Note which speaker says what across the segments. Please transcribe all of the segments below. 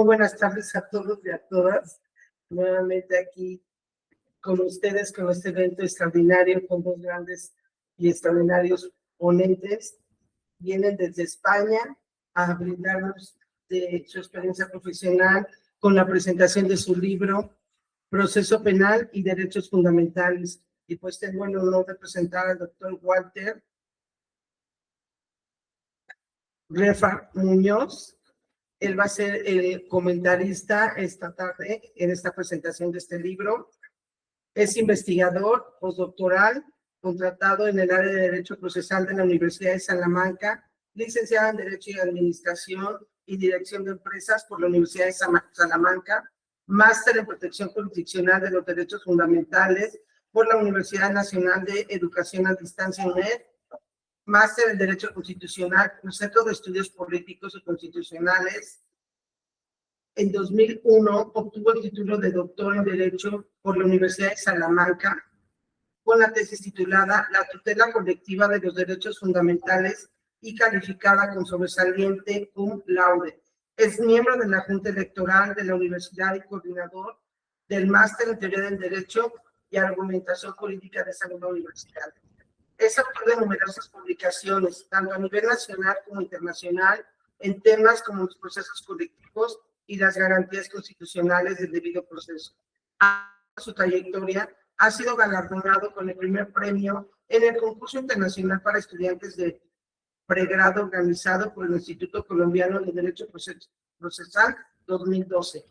Speaker 1: Muy buenas tardes a todos y a todas. Nuevamente aquí con ustedes, con este evento extraordinario, con dos grandes y extraordinarios ponentes. Vienen desde España a brindarnos de su experiencia profesional con la presentación de su libro, Proceso Penal y Derechos Fundamentales. Y pues tengo el honor de presentar al doctor Walter Refa Muñoz. Él va a ser el comentarista esta tarde en esta presentación de este libro. Es investigador postdoctoral, contratado en el área de Derecho Procesal de la Universidad de Salamanca, licenciado en Derecho y Administración y Dirección de Empresas por la Universidad de Salamanca, máster en Protección Jurisdiccional de los Derechos Fundamentales por la Universidad Nacional de Educación a Distancia UNED, máster en Derecho Constitucional por el Centro de Estudios Políticos y Constitucionales. En 2001 obtuvo el título de doctor en Derecho por la Universidad de Salamanca con la tesis titulada La tutela colectiva de los derechos fundamentales y calificada con sobresaliente cum laude. Es miembro de la Junta Electoral de la Universidad y coordinador del máster en Teoría del Derecho y Argumentación Jurídica de esa misma universidad. Es autor de numerosas publicaciones, tanto a nivel nacional como internacional, en temas como los procesos colectivos y las garantías constitucionales del debido proceso. A su trayectoria ha sido galardonado con el primer premio en el concurso internacional para estudiantes de pregrado organizado por el Instituto Colombiano de Derecho Procesal 2012,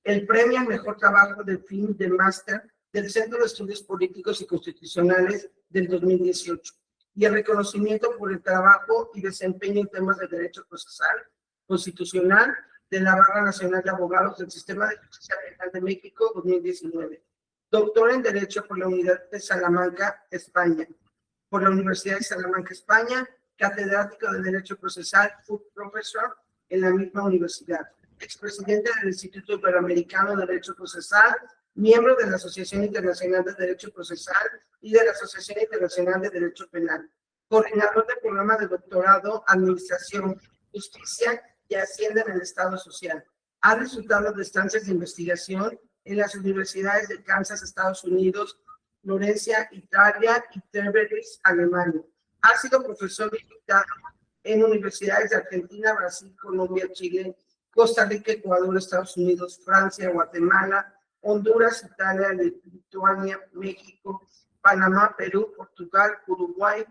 Speaker 1: el premio al mejor trabajo de fin de máster del Centro de Estudios Políticos y Constitucionales del 2018 y el reconocimiento por el trabajo y desempeño en temas de derecho procesal constitucional de la Barra Nacional de Abogados del Sistema de Justicia Penal de México 2019. Doctor en Derecho por la Universidad de Salamanca, España. Por la Universidad de Salamanca, España, catedrático de Derecho Procesal, full professor en la misma universidad. Expresidente del Instituto Iberoamericano de Derecho Procesal, miembro de la Asociación Internacional de Derecho Procesal y de la Asociación Internacional de Derecho Penal. Coordinador del programa de doctorado Administración, Justicia y Hacienda en el Estado Social. Ha resultado de estancias de investigación en las universidades de Kansas, Estados Unidos, Florencia, Italia y Treveris, Alemania. Ha sido profesor invitado en universidades de Argentina, Brasil, Colombia, Chile, Costa Rica, Ecuador, Estados Unidos, Francia, Guatemala, Honduras, Italia, Lituania, México, Panamá, Perú, Portugal, Uruguay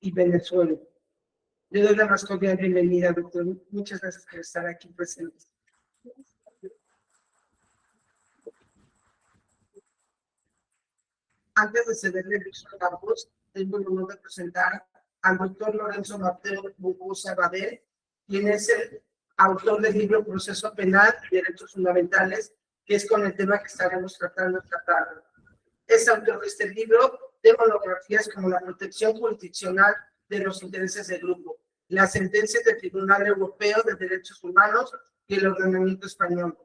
Speaker 1: y Venezuela. Le doy la más cordial bienvenida, doctor. Muchas gracias por estar aquí presente. Antes de cederle el uso de la voz, tengo el honor de presentar al doctor Lorenzo Mateo Burgosa Badel, quien es el autor del libro Proceso Penal y Derechos Fundamentales, que es con el tema que estaremos tratando esta tarde. Es autor de este libro de monografías como la protección jurisdiccional de los intereses del grupo, las sentencias del Tribunal Europeo de Derechos Humanos y el ordenamiento español,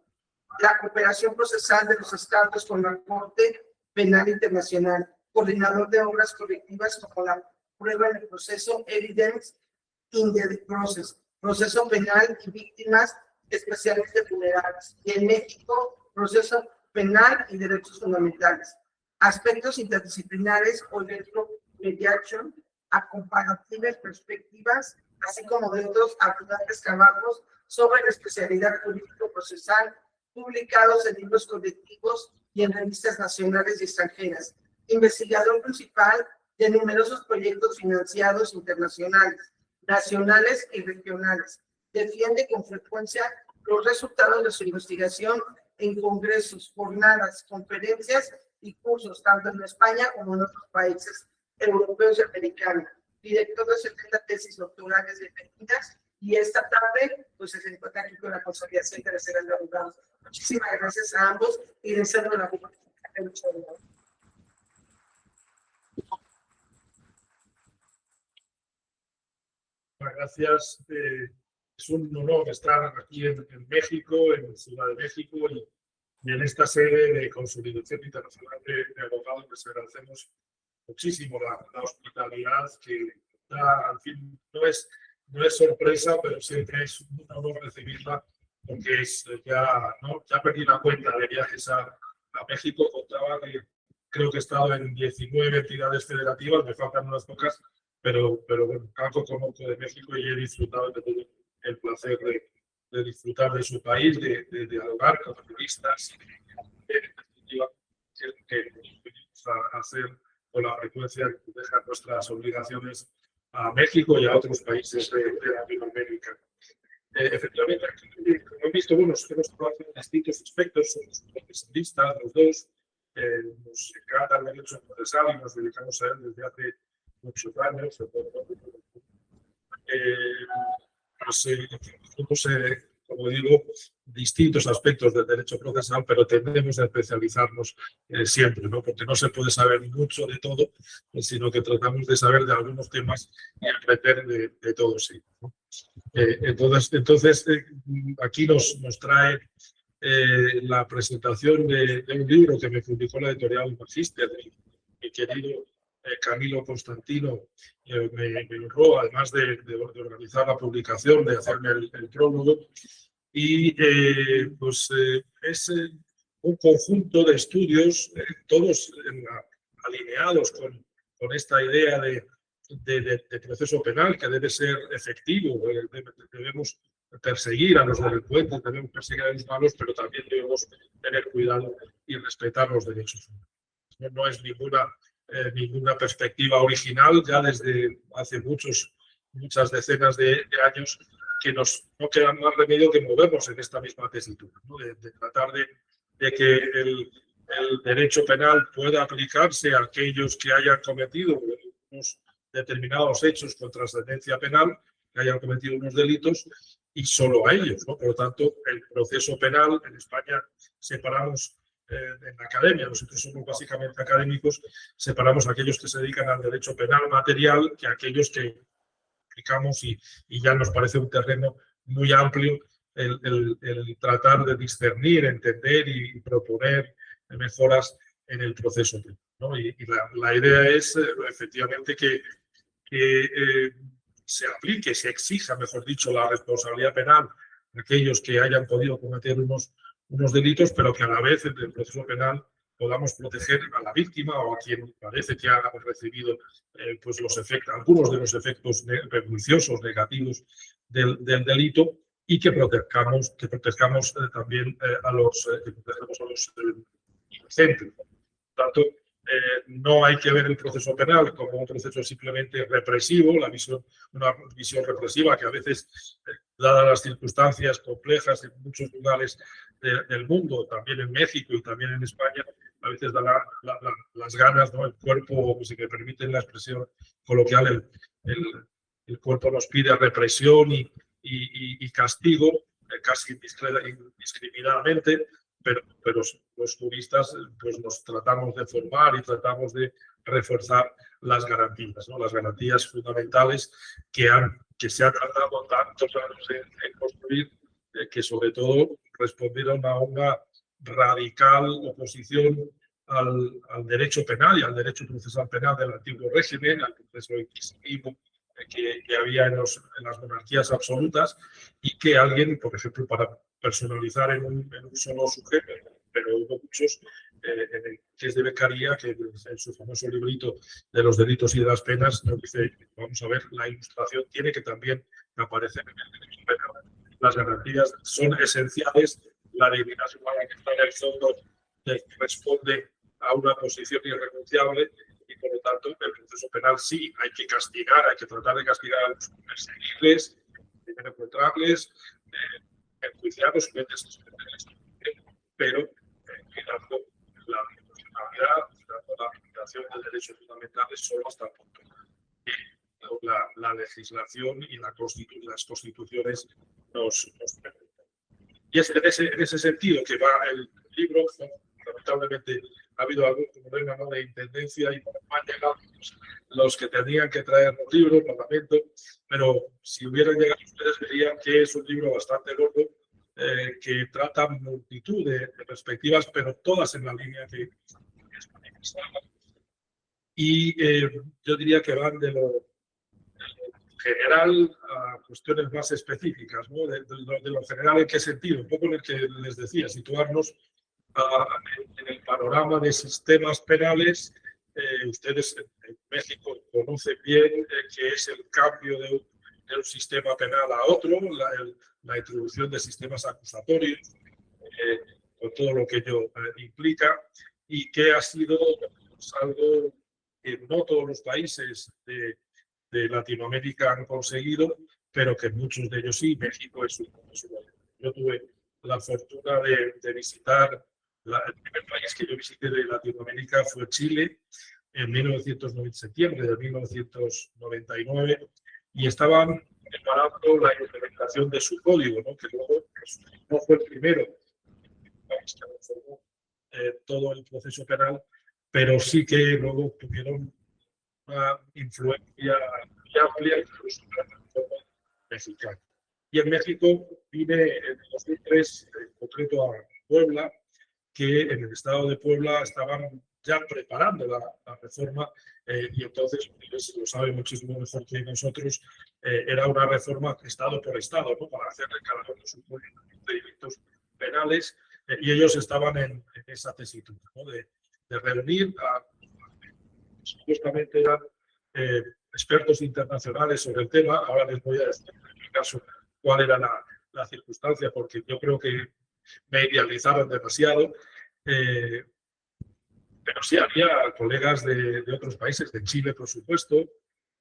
Speaker 1: la cooperación procesal de los estados con la Corte Penal Internacional, coordinador de obras colectivas como la prueba en el proceso Evidence in the Process, proceso penal y víctimas especialmente vulnerables, y en México, proceso penal y derechos fundamentales, aspectos interdisciplinares o mediation a comparativas perspectivas, así como de otros abundantes trabajos sobre la especialidad jurídico-procesal publicados en libros colectivos y en revistas nacionales y extranjeras. Investigador principal de numerosos proyectos financiados internacionales, nacionales y regionales. Defiende con frecuencia los resultados de su investigación en congresos, jornadas, conferencias y cursos, tanto en España como en otros países europeos y americanos. Director de 70 tesis doctorales defendidas, y esta tarde pues se encuentra aquí con la consolidación tercera de abogados. Muchísimas gracias a ambos y les cedo la palabra.
Speaker 2: Gracias. Es un honor estar aquí en México, en Ciudad de México y en esta sede de Consolidación Internacional de Abogados. Les agradecemos muchísimo la hospitalidad que da, al fin, no es sorpresa, pero siempre es un honor recibirla porque ya perdí la cuenta de viajes a México. Contaba que creo que he estado en 19 entidades federativas, me faltan unas pocas, pero bueno, algo conozco de México y he disfrutado de todo el placer de disfrutar de su país, de dialogar con turistas, que venimos a hacer con la frecuencia que dejan nuestras obligaciones a México y a otros países de Latinoamérica. Efectivamente, como he visto, bueno, hemos trabajado en distintos aspectos, somos profesionistas, los dos, nos encanta el derecho procesal y nos dedicamos a él desde hace muchos años. Como digo, distintos aspectos del derecho procesal, pero tendemos a especializarnos siempre, ¿no? Porque no se puede saber mucho de todo, sino que tratamos de saber de algunos temas y aprender de todos ellos, ¿no? Entonces aquí nos trae la presentación de un libro que me publicó la editorial Magíster, mi querido Camilo Constantino. Me honró, además de organizar la publicación, de hacerme el prólogo. Y es un conjunto de estudios, todos alineados con esta idea de proceso penal que debe ser efectivo. Debemos perseguir a los delincuentes, debemos perseguir a los malos, pero también debemos tener cuidado y respetar los derechos humanos. No es ninguna perspectiva original, ya desde hace muchas decenas de años que no queda más remedio que movernos en esta misma tesitura, ¿no? De tratar de que el derecho penal pueda aplicarse a aquellos que hayan cometido unos determinados hechos con trascendencia penal, que hayan cometido unos delitos, y solo a ellos, ¿no? Por lo tanto, el proceso penal en España separamos en la academia, nosotros somos básicamente académicos, separamos a aquellos que se dedican al derecho penal material que a aquellos que aplicamos y ya nos parece un terreno muy amplio el tratar de discernir, entender y proponer mejoras en el proceso penal, ¿no? Y la idea es efectivamente que se aplique, se exija, mejor dicho, la responsabilidad penal a aquellos que hayan podido cometer unos delitos, pero que a la vez en el proceso penal podamos proteger a la víctima o a quien parece que ha recibido pues algunos de los efectos perniciosos, negativos del delito, y que protejamos también a los inocentes. Por tanto, no hay que ver el proceso penal como un proceso simplemente represivo, una visión represiva que a veces, dadas las circunstancias complejas en muchos lugares del mundo, también en México y también en España, a veces da las ganas, ¿no? El cuerpo, si me permiten la expresión coloquial, el cuerpo nos pide represión y castigo, casi indiscriminadamente, pero los juristas pues nos tratamos de formar y tratamos de reforzar las garantías, ¿no? Las garantías fundamentales que se ha tratado tantos años en construir, que sobre todo respondieron a una radical oposición al derecho penal y al derecho procesal penal del antiguo régimen, al proceso inquisitivo que había en las monarquías absolutas, y que alguien, por ejemplo, para personalizar en un solo sujeto, pero hubo muchos, en el que es de Beccaria, que en su famoso librito de los delitos y de las penas nos dice, vamos a ver, la ilustración tiene que también aparecer en el derecho penal. Las garantías son esenciales, la dignidad humana que está en el fondo responde a una posición irrenunciable, y por lo tanto el proceso penal sí hay que castigar, hay que tratar de castigar a los perseguibles, encontrarles, enjuiciarlos, pero cuidando la proporcionalidad, cuidando la aplicación de derechos fundamentales solo hasta el punto que la legislación y las constituciones nos permiten. Y es en ese sentido que va el libro. Lamentablemente ha habido algún problema, ¿no?, de intendencia y no han llegado los que tenían que traer los libros al Parlamento, pero si hubieran llegado ustedes verían que es un libro bastante gordo, que trata multitud de perspectivas, pero todas en la línea que es manifestada. Y yo diría que van de lo general a cuestiones más específicas, ¿no? De lo general, ¿en qué sentido? Un poco en el que les decía, situarnos en el panorama de sistemas penales. Ustedes en México conocen bien qué es el cambio de un sistema penal a otro, la introducción de sistemas acusatorios, con todo lo que ello implica, y que ha sido algo que no todos los países de Latinoamérica han conseguido, pero que muchos de ellos sí. México es uno. Yo tuve la fortuna de visitar, el primer país que yo visité de Latinoamérica fue Chile, en septiembre de 1999, y estaban preparando la implementación de su código, ¿no? Que luego pues, no fue el primero país que reformó todo el proceso penal, pero sí que luego tuvieron una influencia muy amplia incluso en la reforma mexicana. Y en México vine en 2003, en concreto a Puebla, que en el estado de Puebla estaban ya preparando la reforma, y entonces, ustedes lo saben muchísimo mejor que nosotros, era una reforma estado por estado, ¿no? Para hacerle cada uno sus procedimientos penales, y ellos estaban en esa tesitura, ¿no? De reunir a supuestamente eran expertos internacionales sobre el tema. Ahora les voy a decir en mi caso cuál era la circunstancia, porque yo creo que me idealizaron demasiado. Pero sí había colegas de otros países, de Chile, por supuesto,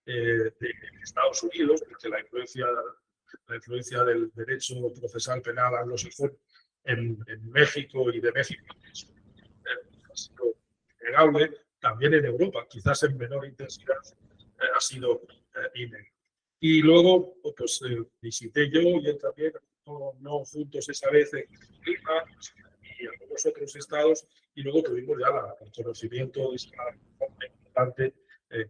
Speaker 2: de Estados Unidos, porque la influencia del derecho procesal penal anglosajón en México y de México ha sido innegable. También en Europa, quizás en menor intensidad, ha sido innegable. Y luego, pues visité yo y él también, no juntos esa vez en Lima y algunos otros estados, y luego tuvimos ya el conocimiento de esta norma importante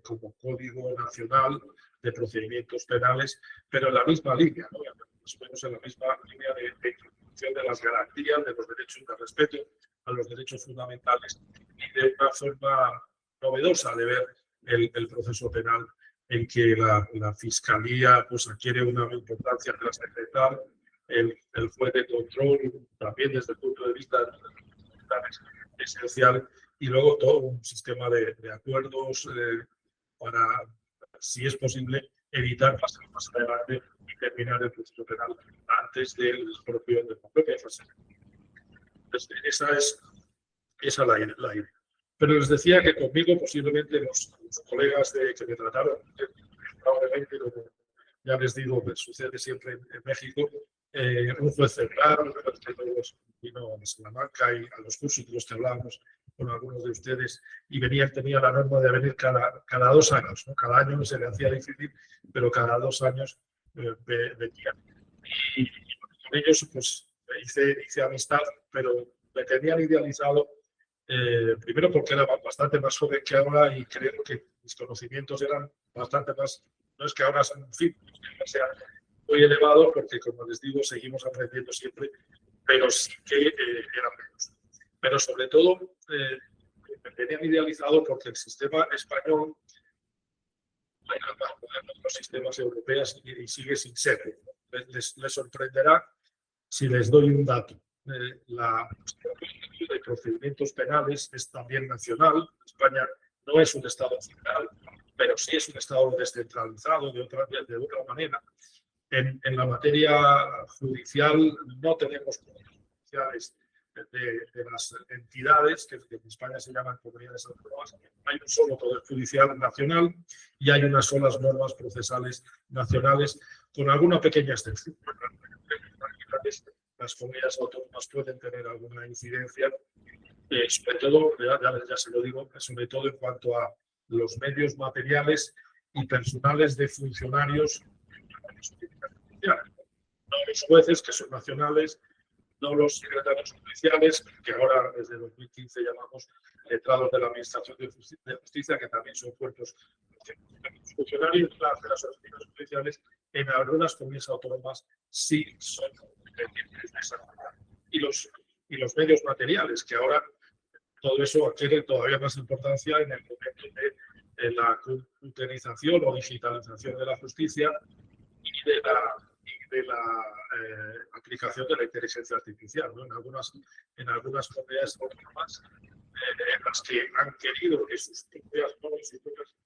Speaker 2: como Código Nacional de Procedimientos Penales, pero en la misma línea, ¿no? Más o menos en la misma línea de introducción de las garantías, de los derechos de respeto a los derechos fundamentales, y de una forma novedosa de ver el proceso penal, en que la Fiscalía pues, adquiere una importancia trascendental, el juez de control también desde el punto de vista de los esencial, y luego todo un sistema de acuerdos para, si es posible, evitar pasar más adelante y terminar el proceso penal antes de la propia fase. Entonces, esa es la idea. Pero les decía que conmigo posiblemente los colegas que me trataron, probablemente, como ya les digo, que sucede siempre en México, un juez central, un juez que vino a Salamanca y a los cursos de los que hablábamos con algunos de ustedes, y tenía la norma de venir cada 2 años, ¿no? Cada año se le hacía difícil, pero cada 2 años venía. Y con ellos pues hice amistad, pero me tenían idealizado, primero porque era bastante más joven que ahora, y creo que mis conocimientos eran bastante más, no es que ahora sean sean muy elevados, porque como les digo, seguimos aprendiendo siempre, pero sí que eran menos. Pero sobre todo me tenían idealizado porque el sistema español era más moderno que los sistemas europeos y sigue sin serlo. Les sorprenderá si les doy un dato. La de procedimientos penales es también nacional. España no es un Estado federal, pero sí es un Estado descentralizado de otra manera. En la materia judicial no tenemos comunidades judiciales de las entidades que en España se llaman comunidades autónomas. Hay un solo poder judicial nacional y hay unas solas normas procesales nacionales, con alguna pequeña excepción. Las comunidades autónomas pueden tener alguna incidencia, sobre todo, ya se lo digo, sobre todo en cuanto a los medios materiales y personales de funcionarios, no los jueces, que son nacionales, no los secretarios judiciales, que ahora desde 2015 llamamos letrados de la Administración de Justicia, que también son cuerpos funcionarios de las oficinas judiciales. En algunas comunidades autónomas sí son dependientes de esa manera. Y los medios materiales, que ahora todo eso adquiere todavía más importancia en el momento la computarización o digitalización de la justicia y de la aplicación de la inteligencia artificial, ¿no? En algunas comunidades autónomas en las que han querido que sus propias,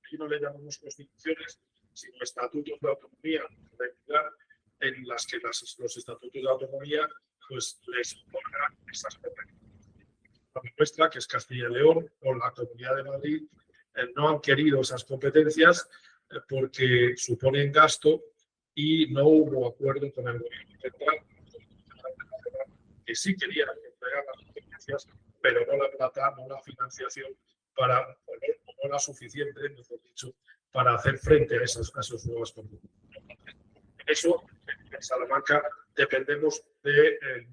Speaker 2: aquí no le llamamos constituciones, sino estatutos de autonomía, en las que los estatutos de autonomía pues, les otorgan esas competencias. La nuestra, que es Castilla y León, o la Comunidad de Madrid, no han querido esas competencias porque suponen gasto y no hubo acuerdo con el gobierno central, que sí querían entregar las competencias, pero no la plata, no la financiación para poner, no la suficiente, mejor dicho, para hacer frente a esas nuevas competencias. Eso, en Salamanca, dependemos del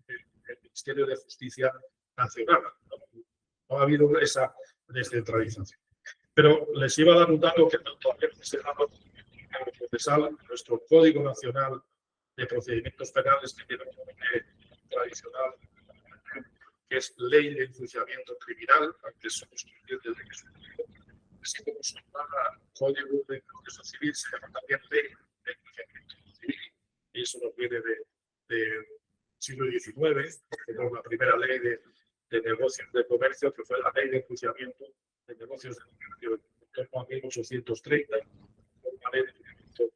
Speaker 2: Ministerio de Justicia Nacional. No ha habido esa descentralización. Pero les iba a dar un dato que todavía no se ha dado en el procesal, nuestro Código Nacional de Procedimientos Penales, que tiene un nombre tradicional, que es Ley de Enjuiciamiento Criminal, aunque somos conscientes de que es un código, así como su Código de Proceso Civil, se llama también Ley de Enjuiciamiento Civil, y eso nos viene del siglo XIX, que fue la primera ley de negocios de comercio, que fue la Ley de Enjuiciamiento de Negocios de Comercio en torno a 1830, la Ley de Enjuiciamiento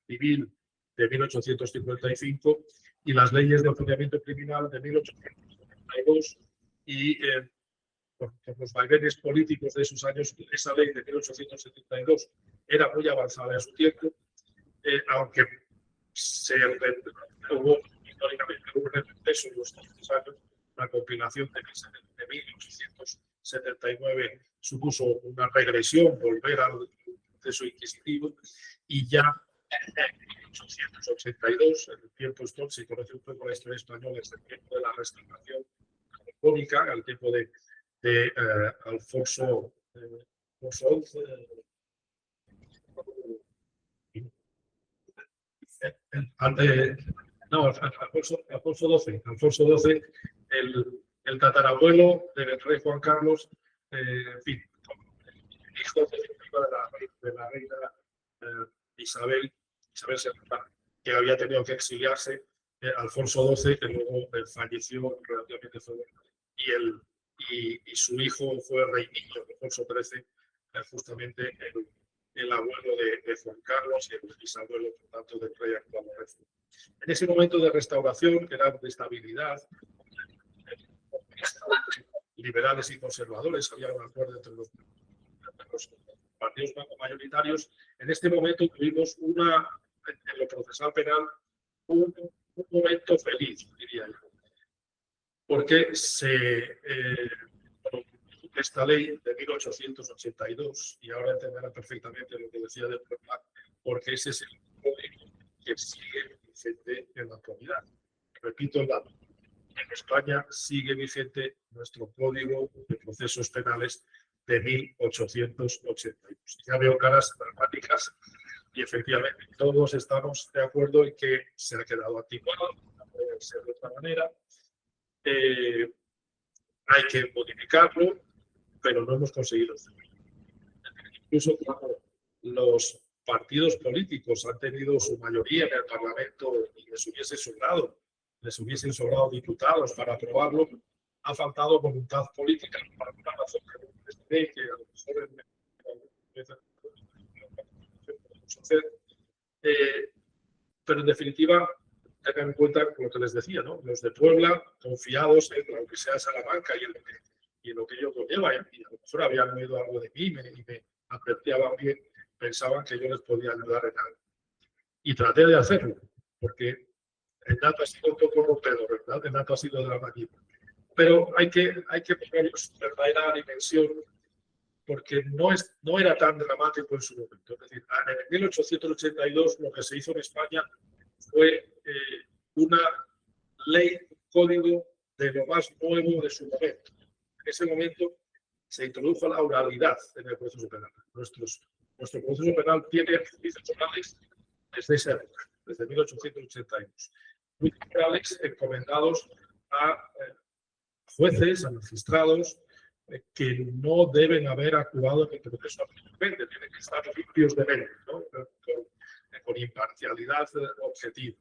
Speaker 2: Civil de 1855 y las leyes de enjuiciamiento criminal de 1892 y por los vaivenes políticos de esos años, esa ley de 1872 era muy avanzada en su tiempo, aunque hubo históricamente un retroceso en los últimos años. La compilación de 1879 supuso una regresión, volver al proceso inquisitivo, y ya en 1882, en el tiempo histórico, se conoce un poco la historia española, es el tiempo de la restauración católica, al tiempo de Alfonso XI. Alfonso XII, el tatarabuelo del rey Juan Carlos, en fin, hijo de la reina Isabel II, que había tenido que exiliarse, Alfonso XII, que luego falleció relativamente joven, y su hijo fue rey niño, Alfonso XIII, justamente el abuelo de Juan Carlos y el bisabuelo, por tanto, del rey actual. En ese momento de restauración, que era de estabilidad, liberales y conservadores, había un acuerdo entre los partidos mayoritarios. En este momento tuvimos en lo procesal penal un momento feliz, diría yo, porque esta ley de 1882, y ahora entenderán perfectamente lo que decía de Puebla, porque ese es el código que sigue vigente en la actualidad. Repito el dato. En España sigue vigente nuestro Código de Procesos Penales de 1882. Ya veo caras dramáticas y efectivamente todos estamos de acuerdo en que se ha quedado anticuado, no puede ser de otra manera. Hay que modificarlo, pero no hemos conseguido hacerlo. Incluso cuando los partidos políticos han tenido su mayoría en el Parlamento y les hubiesen sobrado diputados para aprobarlo, ha faltado voluntad política para una razón que a lo mejor podemos hacer. Pero en definitiva, tengan en cuenta lo que les decía, ¿no? Los de Puebla, confiados en lo que sea Salamanca y en lo que ello conlleva, y a lo mejor habían oído algo de mí y me apreciaban bien, pensaban que yo les podía ayudar en algo. Y traté de hacerlo, porque el dato ha sido un poco rompedor, ¿verdad? El dato ha sido dramático. Pero hay que ponerle su verdadera dimensión, porque no era tan dramático en su momento. Es decir, en 1882 lo que se hizo en España fue una ley, un código de lo más nuevo de su momento. En ese momento se introdujo la oralidad en el proceso penal. Nuestro proceso penal tiene juicios orales desde esa época, desde 1882. Juicios orales encomendados a jueces, a magistrados, que no deben haber actuado en el proceso absolutamente, tienen que estar limpios de mérito, ¿no? Con imparcialidad objetiva.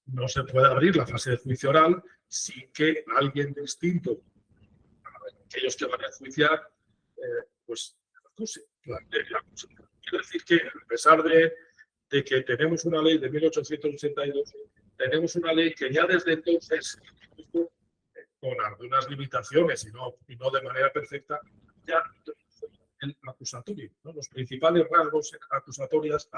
Speaker 2: No se puede abrir la fase de juicio oral sin que alguien distinto a aquellos que van a enjuiciar, pues acuse. Quiero decir que, a pesar de que tenemos una ley de 1882, tenemos una ley que ya desde entonces, con algunas limitaciones y no de manera perfecta, ya el acusatorio, ¿no? Los principales rasgos acusatorios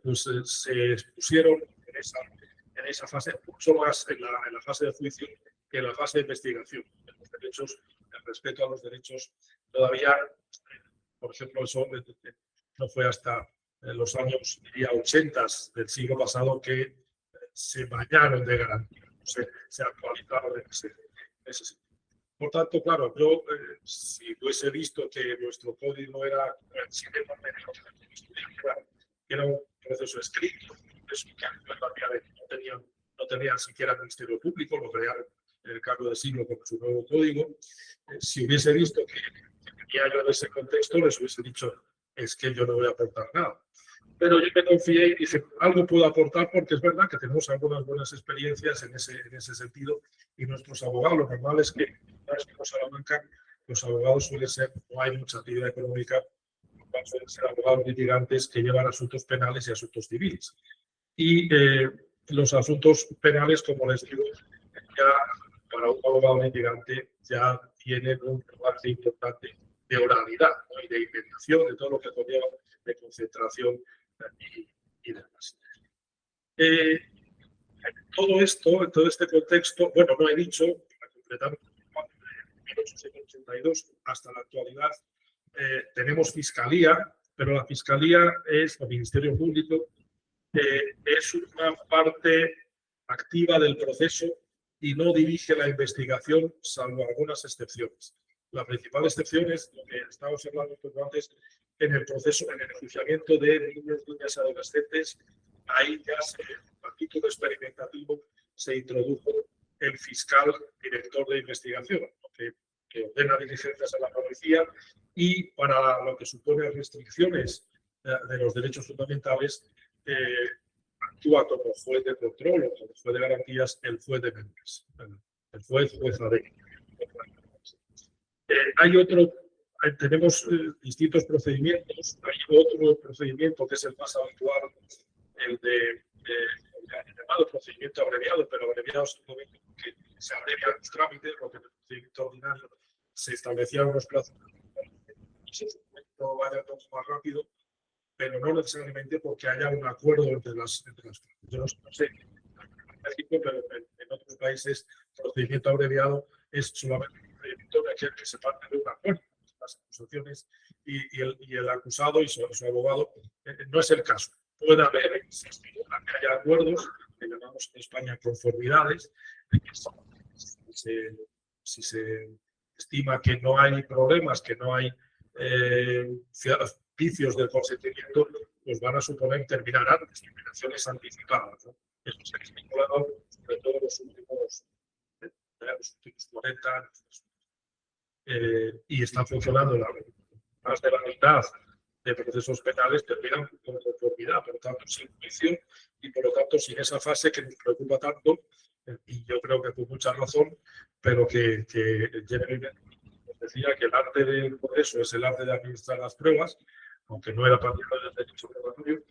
Speaker 2: pues, se expusieron en esa fase, mucho más en la fase de juicio que en la fase de investigación. Los derechos, el respeto a los derechos, todavía, por ejemplo, eso no fue hasta los años, diría, 80 del siglo pasado que se bañaron de garantía, se actualizaron en ese sentido. Por tanto, claro, yo si hubiese visto que nuestro código era un proceso escrito, no tenían siquiera Ministerio Público, lo crearon en el cambio de siglo con su nuevo código. Si hubiese visto que tenía yo en ese contexto, les hubiese dicho, es que yo no voy a aportar nada. Pero yo me confié y dije, algo puedo aportar porque es verdad que tenemos algunas buenas experiencias en ese sentido y nuestros abogados, lo normal es que en Salamanca los abogados suelen ser, no hay mucha actividad económica, suelen ser abogados litigantes que llevan asuntos penales y asuntos civiles. Y los asuntos penales, como les digo, ya para un abogado litigante ya tienen un avance importante de oralidad, ¿no? Y de inventación, de todo lo que conlleva de concentración y demás. Todo esto, en todo este contexto, bueno, no he dicho, para completar, de 1882 hasta la actualidad, tenemos fiscalía, pero la fiscalía es, el Ministerio Público, es una parte activa del proceso y no dirige la investigación, salvo algunas excepciones. La principal excepción es lo que estábamos hablando antes en el proceso, en el enjuiciamiento de niños, niñas y adolescentes. Ahí ya, a título experimentativo, se introdujo el fiscal director de investigación, que ordena diligencias a la policía y para lo que supone restricciones de los derechos fundamentales, actúa como juez de control o como juez de garantías el juez de menores, el jueza de. Tenemos distintos procedimientos. Hay otro procedimiento que es el más habitual, el llamado procedimiento abreviado, pero abreviado simplemente porque se abrevian los trámites, lo que en el procedimiento ordinario se establecían unos plazos y se vaya todo más rápido, pero no necesariamente porque haya un acuerdo entre las partes. Yo no sé, en México, pero en otros países el procedimiento abreviado es solamente un procedimiento en el que se parte de un acuerdo. Las acusaciones y el acusado y su abogado, no es el caso. Puede haber, que haya acuerdos, que llamamos en España conformidades, si se estima que no hay problemas, que no hay vicios del consentimiento, pues van a suponer terminar antes, terminaciones anticipadas, ¿no? Eso se ha estimulado sobre todo en los últimos 40 años. Y está funcionando más de la mitad de procesos penales terminan con conformidad, por lo tanto sin juicio y por lo tanto sin esa fase que nos preocupa tanto, y yo creo que con mucha razón, pero que Jeremy nos decía que el arte del proceso es el arte de administrar las pruebas, aunque no era partidario del derecho probatorio,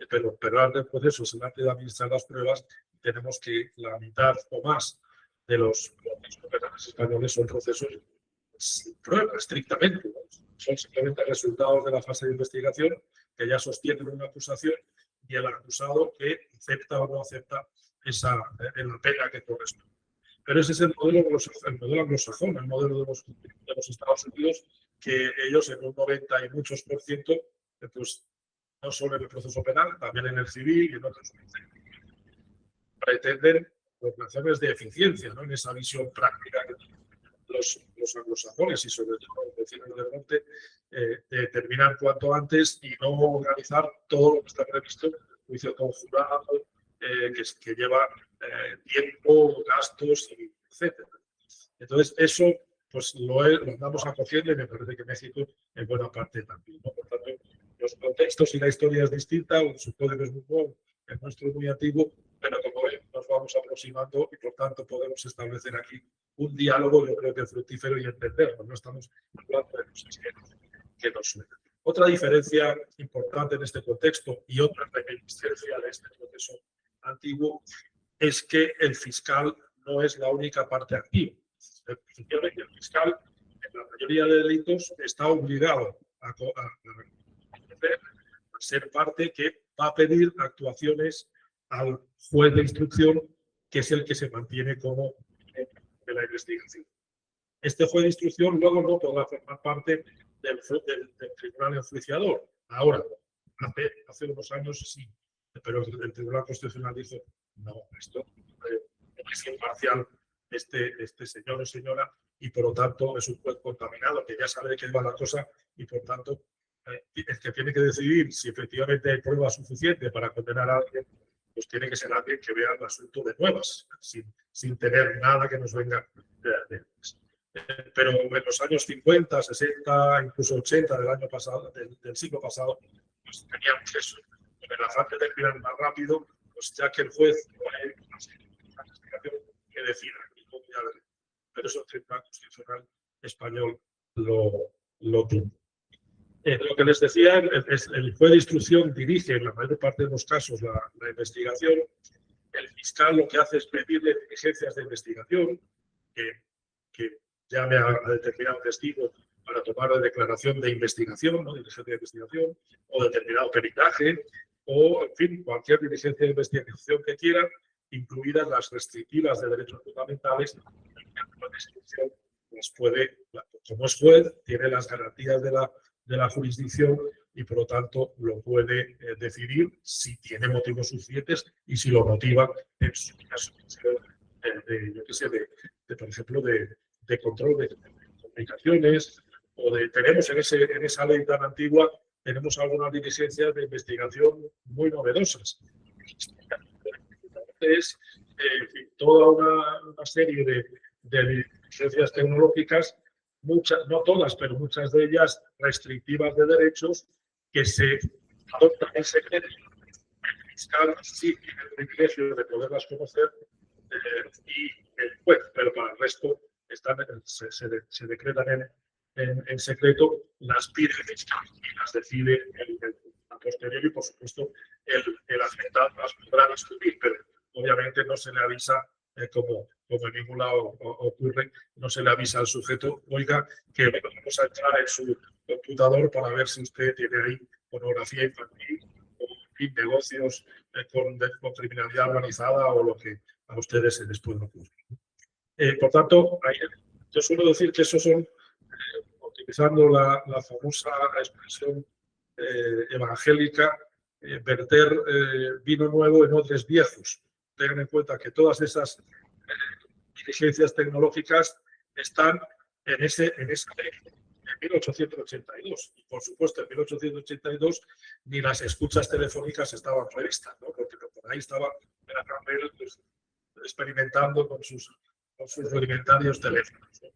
Speaker 2: pero el arte del proceso es el arte de administrar las pruebas. Tenemos que la mitad o más de los procesos penales españoles son procesos sin prueba, estrictamente, ¿no? Son simplemente resultados de la fase de investigación que ya sostienen una acusación y el acusado que acepta o no acepta la pena que corresponde. Pero ese es el modelo anglosajón, el modelo de los Estados Unidos, que ellos en un 90 y muchos %, pues no solo en el proceso penal, también en el civil y en otros, pretenden razones de eficiencia, ¿no? En esa visión práctica que tienen los anglosajones y sobre todo los vecinos del norte, de terminar cuanto antes y no organizar todo lo que está previsto, juicio conjurado, que lleva tiempo, gastos, etc. Entonces, eso pues lo andamos acogiendo y me parece que México en buena parte también, ¿no? Por tanto, los contextos y la historia es distinta, su código es muy nuevo, el nuestro es muy antiguo, pero como ven, nos vamos aproximando y por tanto podemos establecer aquí un diálogo, yo creo que fructífero y entenderlo. No estamos hablando de cosas que nos suenan. Otra diferencia importante en este contexto y otra reminiscencia de este proceso antiguo es que el fiscal no es la única parte activa. Efectivamente, el fiscal en la mayoría de delitos está obligado a ser parte que va a pedir actuaciones al juez de instrucción, que es el que se mantiene como de la investigación. Este juez de instrucción luego no podrá formar parte del tribunal enjuiciador. Ahora, hace unos años sí, pero el Tribunal Constitucional dijo, no, esto es imparcial este señor o señora y por lo tanto es un juez contaminado que ya sabe de qué va la cosa y por tanto el que tiene que decidir si efectivamente hay prueba suficiente para condenar a alguien, pues tiene que ser alguien que vea el asunto de nuevas, sin tener nada que nos venga de pero en los años 50, 60, incluso 80 del año pasado, del siglo pasado, pues teníamos eso. Con el afán de terminar más rápido, pues ya que el juez no hay una investigación que decida. Pero eso el Tribunal Constitucional Español lo tuvo. Lo que les decía, el juez de instrucción dirige en la mayor parte de los casos la investigación. El fiscal lo que hace es pedirle diligencias de investigación que llame a determinado testigo para tomar la declaración de investigación, ¿no? Diligencia de investigación, o determinado peritaje, o, en fin, cualquier diligencia de investigación que quiera, incluidas las restrictivas de derechos fundamentales. La instrucción pues puede, como es juez, tiene las garantías de la jurisdicción y, por lo tanto, lo puede decidir si tiene motivos suficientes y si lo motiva en su caso por ejemplo, de control de comunicaciones, o tenemos en esa ley tan antigua, tenemos algunas diligencias de investigación muy novedosas. Es toda una serie de diligencias tecnológicas, no todas, pero muchas de ellas restrictivas de derechos, que se adoptan en secreto. El fiscal sí tiene el privilegio de poderlas conocer y el juez, pero para el resto se decretan en secreto, las pide el fiscal y las decide a posteriori y, por supuesto, el afectado las podrá discutir, pero obviamente no se le avisa, como en ningún lado ocurre, no se le avisa al sujeto, oiga, que vamos a entrar en su computador para ver si usted tiene ahí pornografía infantil o negocios con criminalidad organizada o lo que a ustedes se les puede ocurrir. Por tanto, yo suelo decir que esos son, utilizando la famosa expresión evangélica, verter vino nuevo en odres viejos. Tengan en cuenta que todas esas diligencias tecnológicas están en esa ley de 1882. Y, por supuesto, en 1882 ni las escuchas telefónicas estaban previstas, ¿no? Porque por ahí estaba Campbell experimentando con sus rudimentarios teléfonos, ¿no?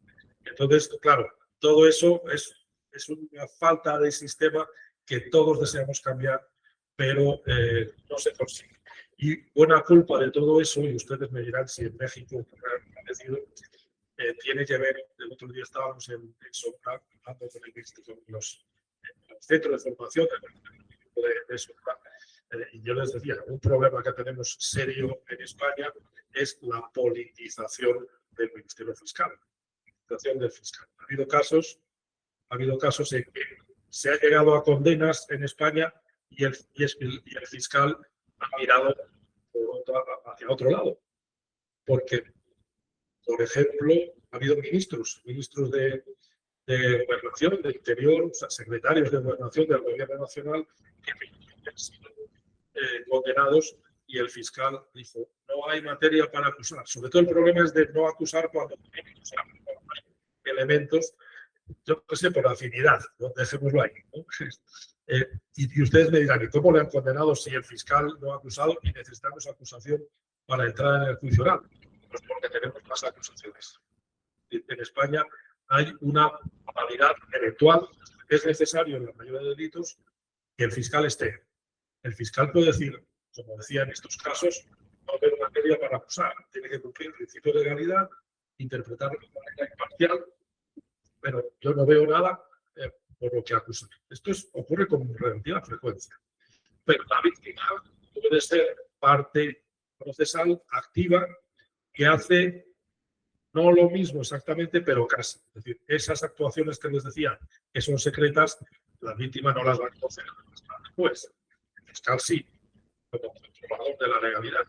Speaker 2: Entonces, claro, todo eso es una falta de sistema que todos deseamos cambiar, pero no se consigue. Y buena culpa de todo eso, y ustedes me dirán si en México tiene que ver, el otro día estábamos en Sopra, hablando con los centros de formación de Sopra, y yo les decía, un problema que tenemos serio en España es la politización del Ministerio Fiscal. Del fiscal. Ha habido casos en que se ha llegado a condenas en España y el fiscal ha mirado hacia otro lado. Porque, por ejemplo, ha habido ministros de Gobernación, de Interior, o sea, secretarios de Gobernación del Gobierno Nacional que han sido condenados y el fiscal dijo, no hay materia para acusar. Sobre todo el problema es de no acusar cuando hay elementos, yo no sé, por afinidad, ¿no? Dejémoslo ahí, ¿no? Y ustedes me dirán, ¿y cómo le han condenado si el fiscal no ha acusado y necesitamos acusación para entrar en el juicio oral? Pues porque tenemos más acusaciones. en España hay una modalidad eventual. Es necesario en la mayoría de delitos que el fiscal esté. El fiscal puede decir, como decía en estos casos, no ver materia para acusar. Tiene que cumplir el principio de legalidad, interpretarlo de manera imparcial, pero yo no veo nada por lo que acusar. Esto ocurre con relativa frecuencia. Pero la víctima puede ser parte procesal activa que hace no lo mismo exactamente, pero casi. Es decir, esas actuaciones que les decía que son secretas, la víctima no las va a conocer después. El fiscal sí, como controlador de la legalidad.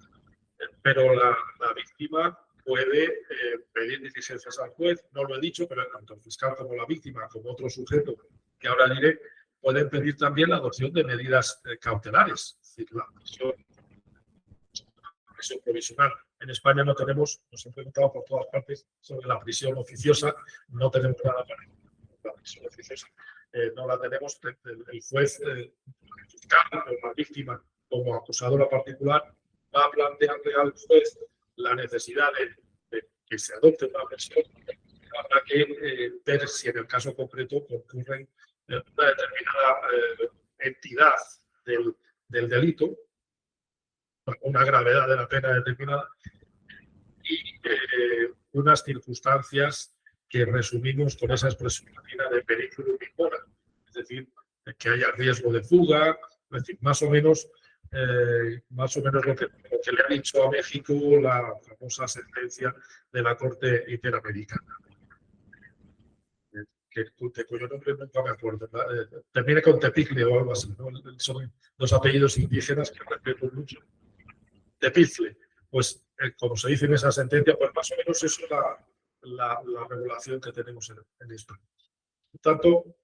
Speaker 2: Pero la víctima puede pedir diligencias al juez, no lo he dicho, pero tanto el fiscal como la víctima, como otro sujeto que ahora diré, pueden pedir también la adopción de medidas cautelares. Es decir, la prisión provisional. En España no tenemos, nos han preguntado por todas partes sobre la prisión oficiosa, no tenemos nada para la prisión oficiosa. No la tenemos, el juez, el fiscal o la víctima como acusadora particular va a plantearle al juez la necesidad de que se adopte una prisión para que ver si en el caso concreto concurren una determinada entidad del delito, una gravedad de la pena determinada y unas circunstancias que resumimos con esa expresión latina de periculum in mora, es decir, que haya riesgo de fuga, es decir, más o menos lo que le ha dicho a México la famosa sentencia de la Corte Interamericana, de cuyo nombre nunca me acuerdo. Termina con Tepicle o algo así, ¿no? Son dos apellidos indígenas que respeto mucho. Tepicle, pues como se dice en esa sentencia, pues más o menos eso es la regulación que tenemos en España. Por tanto,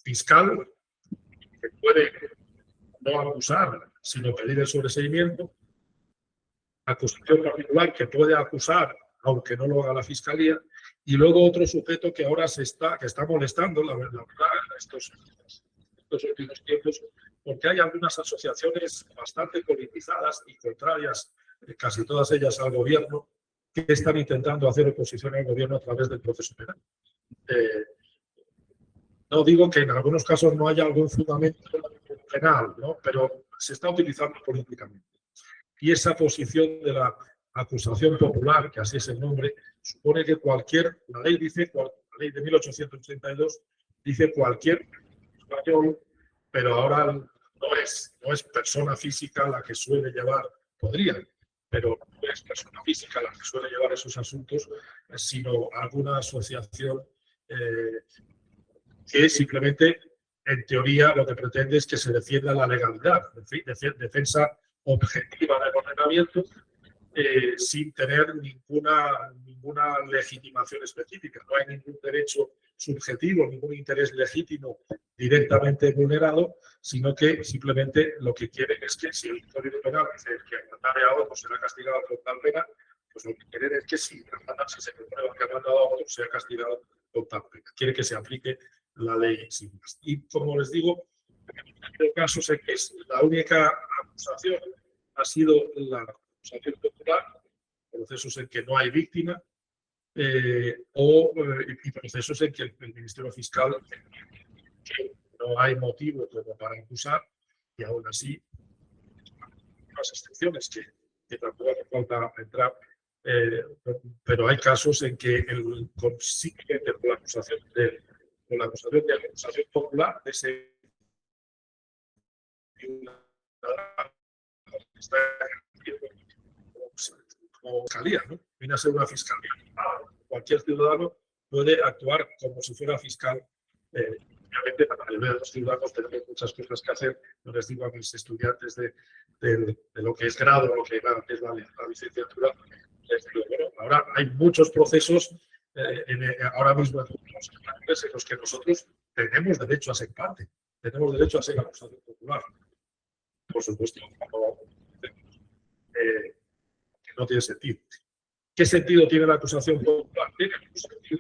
Speaker 2: fiscal que puede no acusar, sino pedir el sobreseimiento, acusación particular que puede acusar, aunque no lo haga la fiscalía, y luego otro sujeto que ahora que está molestando, la verdad, en estos últimos tiempos, porque hay algunas asociaciones bastante politizadas y contrarias, casi todas ellas al gobierno, que están intentando hacer oposición al gobierno a través del proceso penal. No digo que en algunos casos no haya algún fundamento penal, ¿no? Pero se está utilizando políticamente. Y esa posición de la acusación popular, que así es el nombre, supone que la ley dice, la ley de 1882 dice cualquier español, pero ahora no es persona física la que suele llevar, podría, pero no es persona física la que suele llevar esos asuntos, sino alguna asociación que simplemente, en teoría, lo que pretende es que se defienda la legalidad, en fin, defensa objetiva del ordenamiento, sin tener ninguna legitimación específica. No hay ningún derecho subjetivo, ningún interés legítimo directamente vulnerado, sino que simplemente lo que quieren es que si el Código Penal dice que matar a otro será castigado con tal pena, pues lo que quieren es que si se comprueba que ha matado a otro sea castigado con tal pena. Quiere que se aplique la ley sin más. Y como les digo, en casos en que la única acusación ha sido la acusación popular, procesos en que no hay víctima, y procesos en que el Ministerio Fiscal que no hay motivo como para acusar, y aún así, unas excepciones que tampoco hace falta entrar, pero hay casos en que el consiguiente con la acusación de acusación popular de ese está como fiscalía, ¿no? Viene a ser una fiscalía. Cualquier ciudadano puede actuar como si fuera fiscal. Obviamente, para la mayoría de los ciudadanos tenemos muchas cosas que hacer. No les digo a mis estudiantes de lo que es grado, lo que es la licenciatura. Les digo, bueno, ahora hay muchos procesos ahora mismo en los que nosotros tenemos derecho a ser parte, tenemos derecho a ser acusación popular. Por supuesto, no tiene sentido. ¿Qué sentido tiene la acusación popular? Tiene un sentido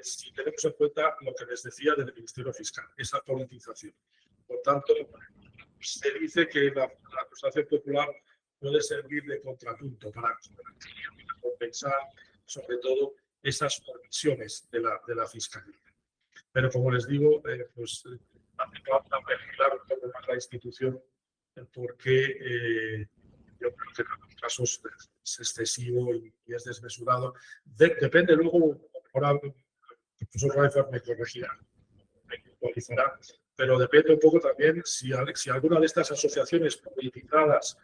Speaker 2: si tenemos en cuenta lo que les decía del Ministerio Fiscal, esa politización. Por tanto, se dice que la acusación popular puede servir de contrapunto para compensar, sobre todo, esas omisiones de la Fiscalía. Pero como les digo, pues hace falta vigilar un poco más la institución porque yo creo que en algunos casos es excesivo y es desmesurado. Depende luego, ahora el profesor Reifer me corregirá, me actualizará, pero depende un poco también si alguna de estas asociaciones politizadas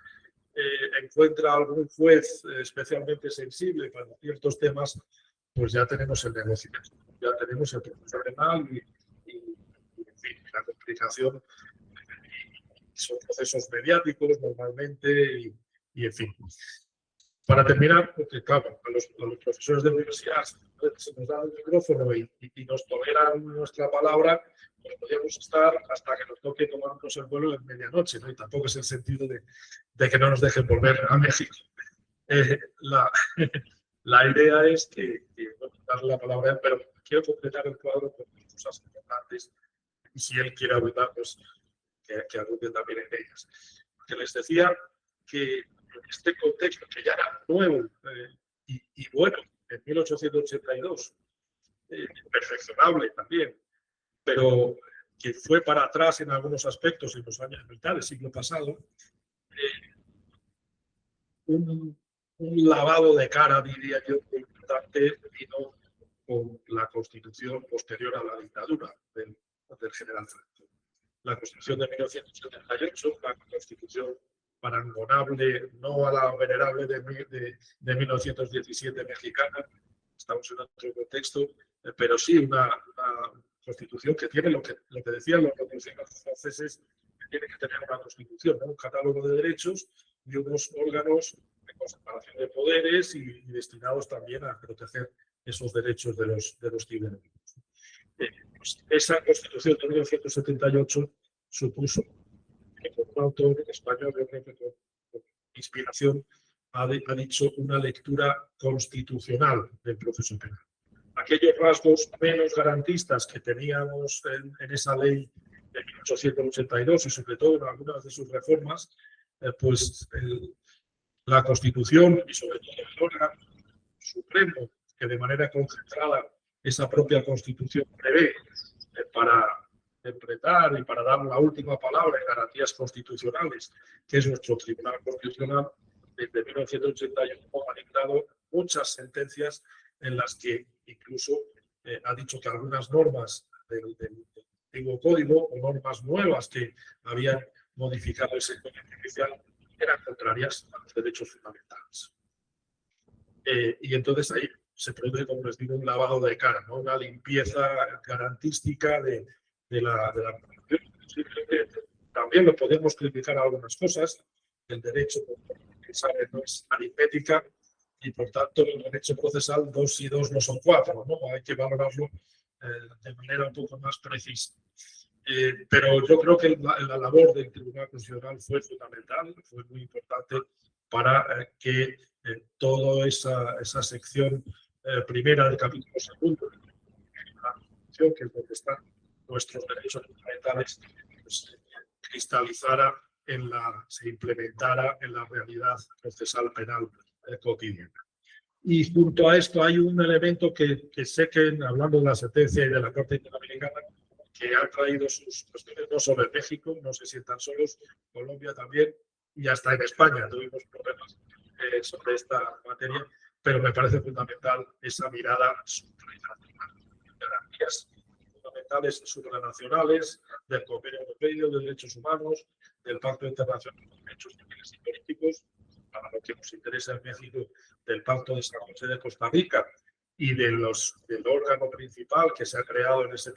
Speaker 2: encuentra algún juez especialmente sensible para ciertos temas, pues ya tenemos el negocio, ya tenemos el proceso penal y en fin, la complicación. Son procesos mediáticos normalmente y en fin. Para terminar, porque claro, a los profesores de universidad se nos da el micrófono y nos toleran nuestra palabra, pues podríamos estar hasta que nos toque tomarnos el vuelo en medianoche, ¿no? Y tampoco es el sentido de que no nos dejen volver a México. La idea es que darle la palabra a él, pero quiero completar el cuadro con cosas importantes y si él quiere abundar, pues que abunden también en ellas. Porque les decía que en este contexto, que ya era nuevo y bueno, en 1882, perfeccionable también, pero que fue para atrás en algunos aspectos en los años mitad del siglo pasado, un lavado de cara, diría yo, importante vino con la constitución posterior a la dictadura del general Franco. La Constitución de 1978, la Constitución parangonable, no a la venerable de 1917 mexicana, estamos en otro contexto, pero sí una Constitución que tiene lo que decían los franceses, que tiene que tener una Constitución, ¿no? Un catálogo de derechos y unos órganos de separación de poderes y destinados también a proteger esos derechos de los ciudadanos. Pues esa Constitución de 1978 supuso que por un autor español, con inspiración, ha dicho una lectura constitucional del proceso penal. Aquellos rasgos menos garantistas que teníamos en esa ley de 1882 y sobre todo en algunas de sus reformas, pues la Constitución y sobre todo el órgano supremo que de manera concentrada esa propia Constitución prevé para interpretar y para dar la última palabra en garantías constitucionales, que es nuestro Tribunal Constitucional, desde 1981 ha dictado muchas sentencias en las que incluso ha dicho que algunas normas del antiguo código o normas nuevas que habían modificado ese código inicial eran contrarias a los derechos fundamentales. Y entonces ahí se produce, como les digo, un lavado de cara, ¿no? Una limpieza garantística de la también lo podemos criticar a algunas cosas. El derecho no es aritmética y, por tanto, el derecho procesal 2 y 2 no son 4, ¿no? Hay que valorarlo de manera un poco más precisa. Pero yo creo que la labor del Tribunal Constitucional fue fundamental, fue muy importante para que toda esa sección primera del capítulo segundo, que es donde están nuestros derechos fundamentales, pues, cristalizara se implementara en la realidad procesal penal cotidiana. Y junto a esto hay un elemento que sé que, hablando de la sentencia y de la Corte Interamericana, que ha traído sus cuestiones no solo en México, no se sientan solos, Colombia también, y hasta en España tuvimos problemas sobre esta materia, pero me parece fundamental esa mirada supranacional, garantías fundamentales supranacionales del Convenio Europeo de Derechos Humanos, del Pacto Internacional de Derechos Civiles y Políticos, para lo que nos interesa en México, del Pacto de San José de Costa Rica y del órgano principal que se ha creado en esa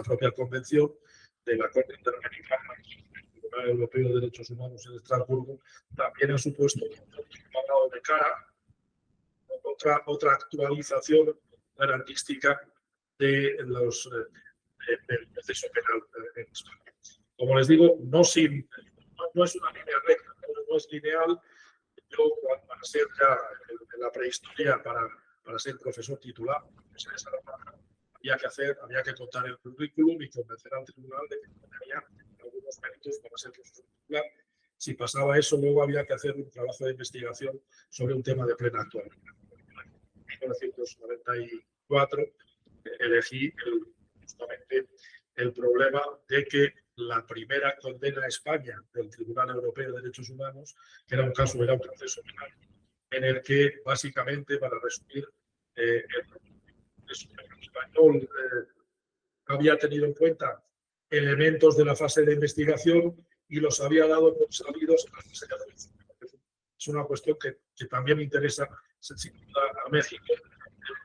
Speaker 2: propia convención de la Corte Interamericana del Tribunal Europeo de Derechos Humanos en Estrasburgo, también ha supuesto un lavado de cara, otra actualización garantística del proceso penal en España. Como les digo, no es una línea recta, no es lineal. Yo, para ser ya en la prehistoria, para ser profesor titular, había que contar el currículum y convencer al tribunal de que tenía algunos méritos para ser profesor titular. Si pasaba eso, luego había que hacer un trabajo de investigación sobre un tema de plena actualidad. 1994 elegí justamente el problema de que la primera condena a España del Tribunal Europeo de Derechos Humanos era un proceso penal en el que, básicamente, para resumir, el español había tenido en cuenta elementos de la fase de investigación y los había dado por sabidos a la fase de juicio. Es una cuestión que también interesa sin duda a México,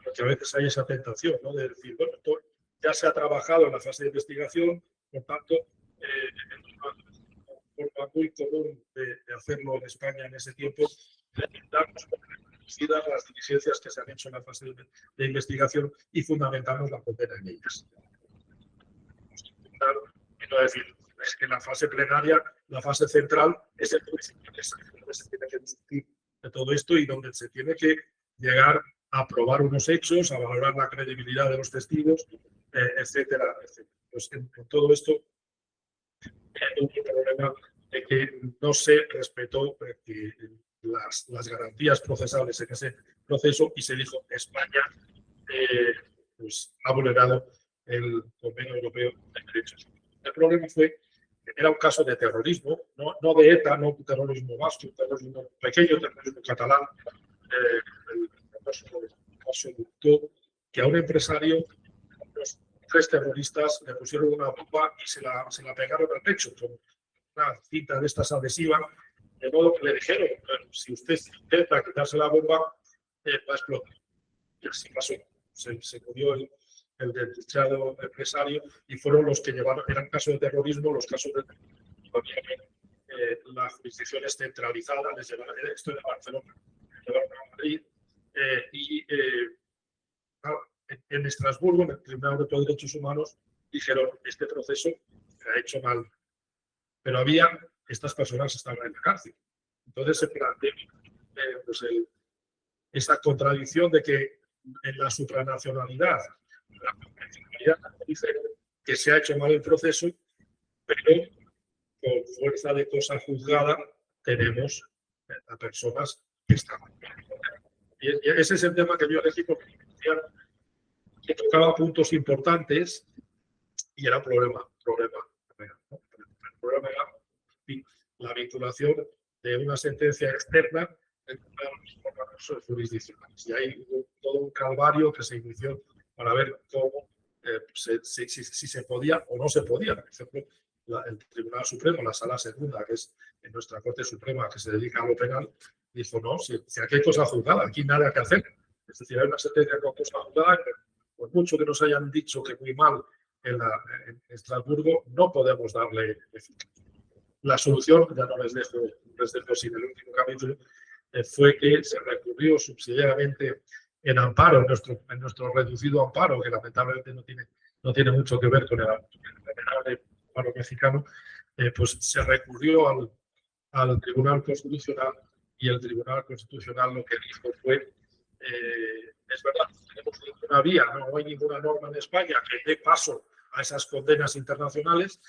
Speaker 2: porque a veces hay esa tentación, ¿no?, de decir, bueno, esto ya se ha trabajado en la fase de investigación, por tanto, una forma muy común de hacerlo en España en ese tiempo, darnos reconocidas las diligencias que se han hecho en la fase de investigación y fundamentamos la condena en ellas. Quiero decir, es que la fase plenaria, la fase central, es el juicio, donde se tiene que discutir de todo esto y donde se tiene que llegar a probar unos hechos, a valorar la credibilidad de los testigos, etcétera, etcétera. Pues en todo esto hubo un problema de que no se respetó las garantías procesables en ese proceso y se dijo que España pues, ha vulnerado el Convenio Europeo de Derechos Humanos. El problema fue que era un caso de terrorismo, no de ETA, no un terrorismo vasco, un terrorismo pequeño, terrorismo catalán. El caso dictó que a un empresario, los 3 terroristas le pusieron una bomba y se la pegaron al pecho con una cinta de estas adhesivas, de modo que le dijeron, si usted intenta quitarse la bomba, va a explotar. Y así pasó. Se murió el desdichado empresario y fueron los que llevaron, eran casos de terrorismo, los casos de la jurisdicción es centralizada, les llevaron, esto de Barcelona, llevaron a Madrid en Estrasburgo, en el Tribunal Europeo de Derechos Humanos, dijeron, este proceso se ha hecho mal, pero estas personas estaban en la cárcel. Entonces se planteó pues esa contradicción de que en la supranacionalidad, la convencionalidad dice que se ha hecho mal el proceso, pero con fuerza de cosa juzgada tenemos a personas que están. Y ese es el tema que yo elegí porque que tocaba puntos importantes y era problema. El problema era la vinculación de una sentencia externa entre los órganos jurisdiccionales. Y hay todo un calvario que se inició para ver cómo, si se podía o no se podía. Por ejemplo, el Tribunal Supremo, la Sala Segunda, que es en nuestra Corte Suprema, que se dedica a lo penal, dijo, no, si aquí hay cosa juzgada, aquí nada que hacer. Es decir, hay una sentencia con cosa juzgada, por mucho que nos hayan dicho que muy mal en Estrasburgo, no podemos darle eficacia. La solución, ya no les dejo sin el último capítulo, fue que se recurrió subsidiariamente en amparo, en nuestro reducido amparo, que lamentablemente no tiene mucho que ver con el amparo mexicano, pues se recurrió al Tribunal Constitucional y el Tribunal Constitucional lo que dijo fue, es verdad, no tenemos ninguna vía, no hay ninguna norma en España que dé paso a esas condenas internacionales,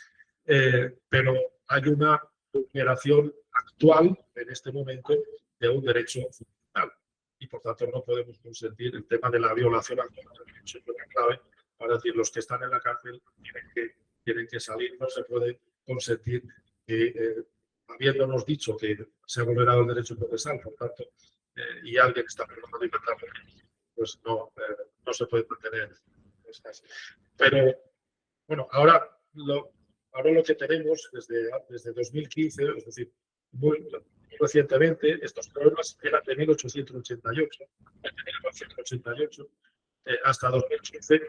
Speaker 2: pero hay una vulneración actual en este momento de un derecho fundamental y por tanto no podemos consentir el tema de la violación actual del derecho. Es una clave para decir los que están en la cárcel tienen que salir, no se puede consentir que habiéndonos dicho que se ha vulnerado el derecho procesal, por tanto, y alguien está privando de libertad, pues no se puede mantener. Pero bueno, ahora lo que tenemos desde 2015, es decir, muy recientemente, estos problemas eran de 1888, hasta 2015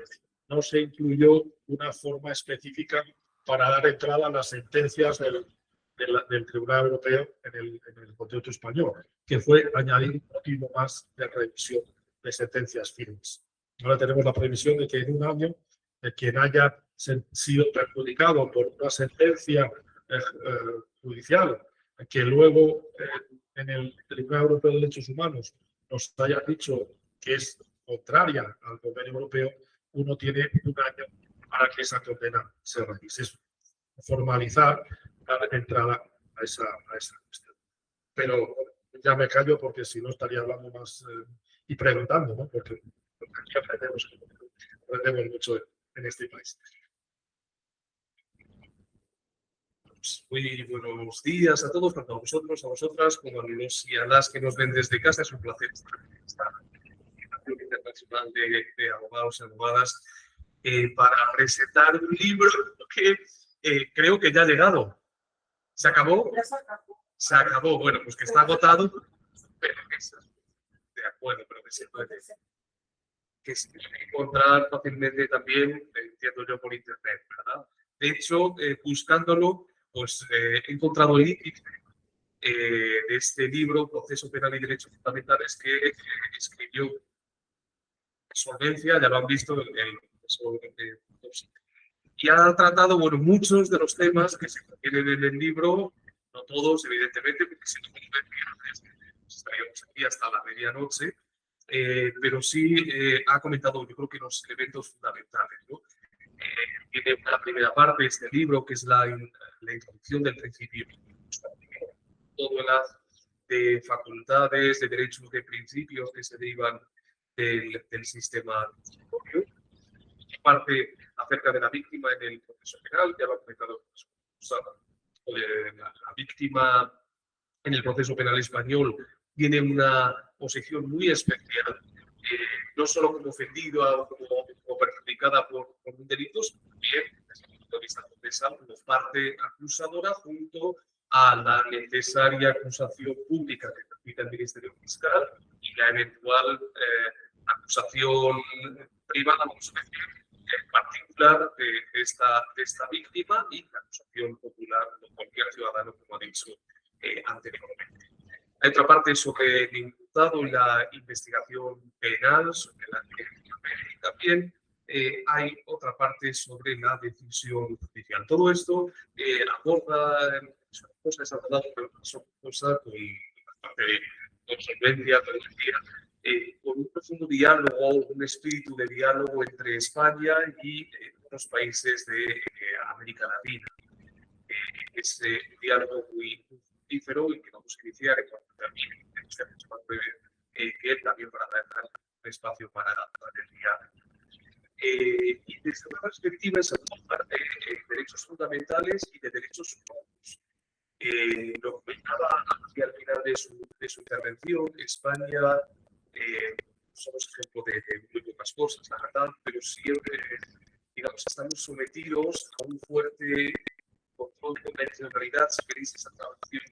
Speaker 2: no se incluyó una forma específica para dar entrada a las sentencias del Tribunal Europeo en el contexto español, que fue añadir un motivo más de revisión de sentencias firmes. Ahora tenemos la previsión de que en un año quien haya sido perjudicado por una sentencia judicial que luego en el Tribunal Europeo de Derechos Humanos nos haya dicho que es contraria al Convenio Europeo, uno tiene un año para que esa condena se revise. Es formalizar la entrada a esa cuestión. Pero ya me callo porque si no estaría hablando más y preguntando, ¿no? Porque aquí aprendemos mucho en este país. Pues muy buenos días a todos, tanto a vosotros, a vosotras, como a los y a las que nos ven desde casa. Es un placer estar en esta Asociación Internacional de Abogados y Abogadas para presentar un libro que creo que ya ha llegado. ¿Se acabó? Se acabó. Bueno, pues que está agotado, pero que está de acuerdo, pero que se puede encontrar fácilmente también, entiendo yo, por internet, ¿verdad? De hecho, buscándolo, pues he encontrado el índice de este libro, Proceso Penal y Derechos Fundamentales, que escribió Solvencia, ya lo han visto, el profesor y ha tratado, bueno, muchos de los temas que se contienen en el libro, no todos, evidentemente, porque si no, estaríamos aquí hasta la medianoche, pero sí ha comentado, yo creo que los elementos fundamentales, ¿no? Tiene una primera parte de este libro, que es la introducción del principio, todo el de facultades, de derechos, de principios que se derivan del sistema. Parte acerca de la víctima en el proceso penal, ya lo ha comentado la víctima en el proceso penal español tiene una posición muy especial, no solo como ofendida o como perjudicada por un delito, sino también desde el punto de vista procesal como parte acusadora junto a la necesaria acusación pública que permite el Ministerio Fiscal y la eventual acusación privada, vamos a decir, en particular de esta víctima y la acusación popular de cualquier ciudadano, como ha dicho anteriormente. Hay otra parte sobre el imputado y la investigación penal, sobre la directiva penal, y también hay otra parte sobre la decisión judicial. Todo esto aborda cosas abordadas por cosas con bastante solvencia, con un profundo diálogo, un espíritu de diálogo entre España y otros países de América Latina. Ese diálogo muy fructífero y que vamos a iniciar en cuanto también mucho más breve que él, también para dar un espacio para el diálogo. Y desde una perspectiva es de derechos fundamentales y de derechos humanos. Lo comentaba hacia el final de su intervención, España somos ejemplo de muy pocas cosas, la verdad, pero siempre, digamos, estamos sometidos a un fuerte control de convencionalidad, si queréis, esa traducción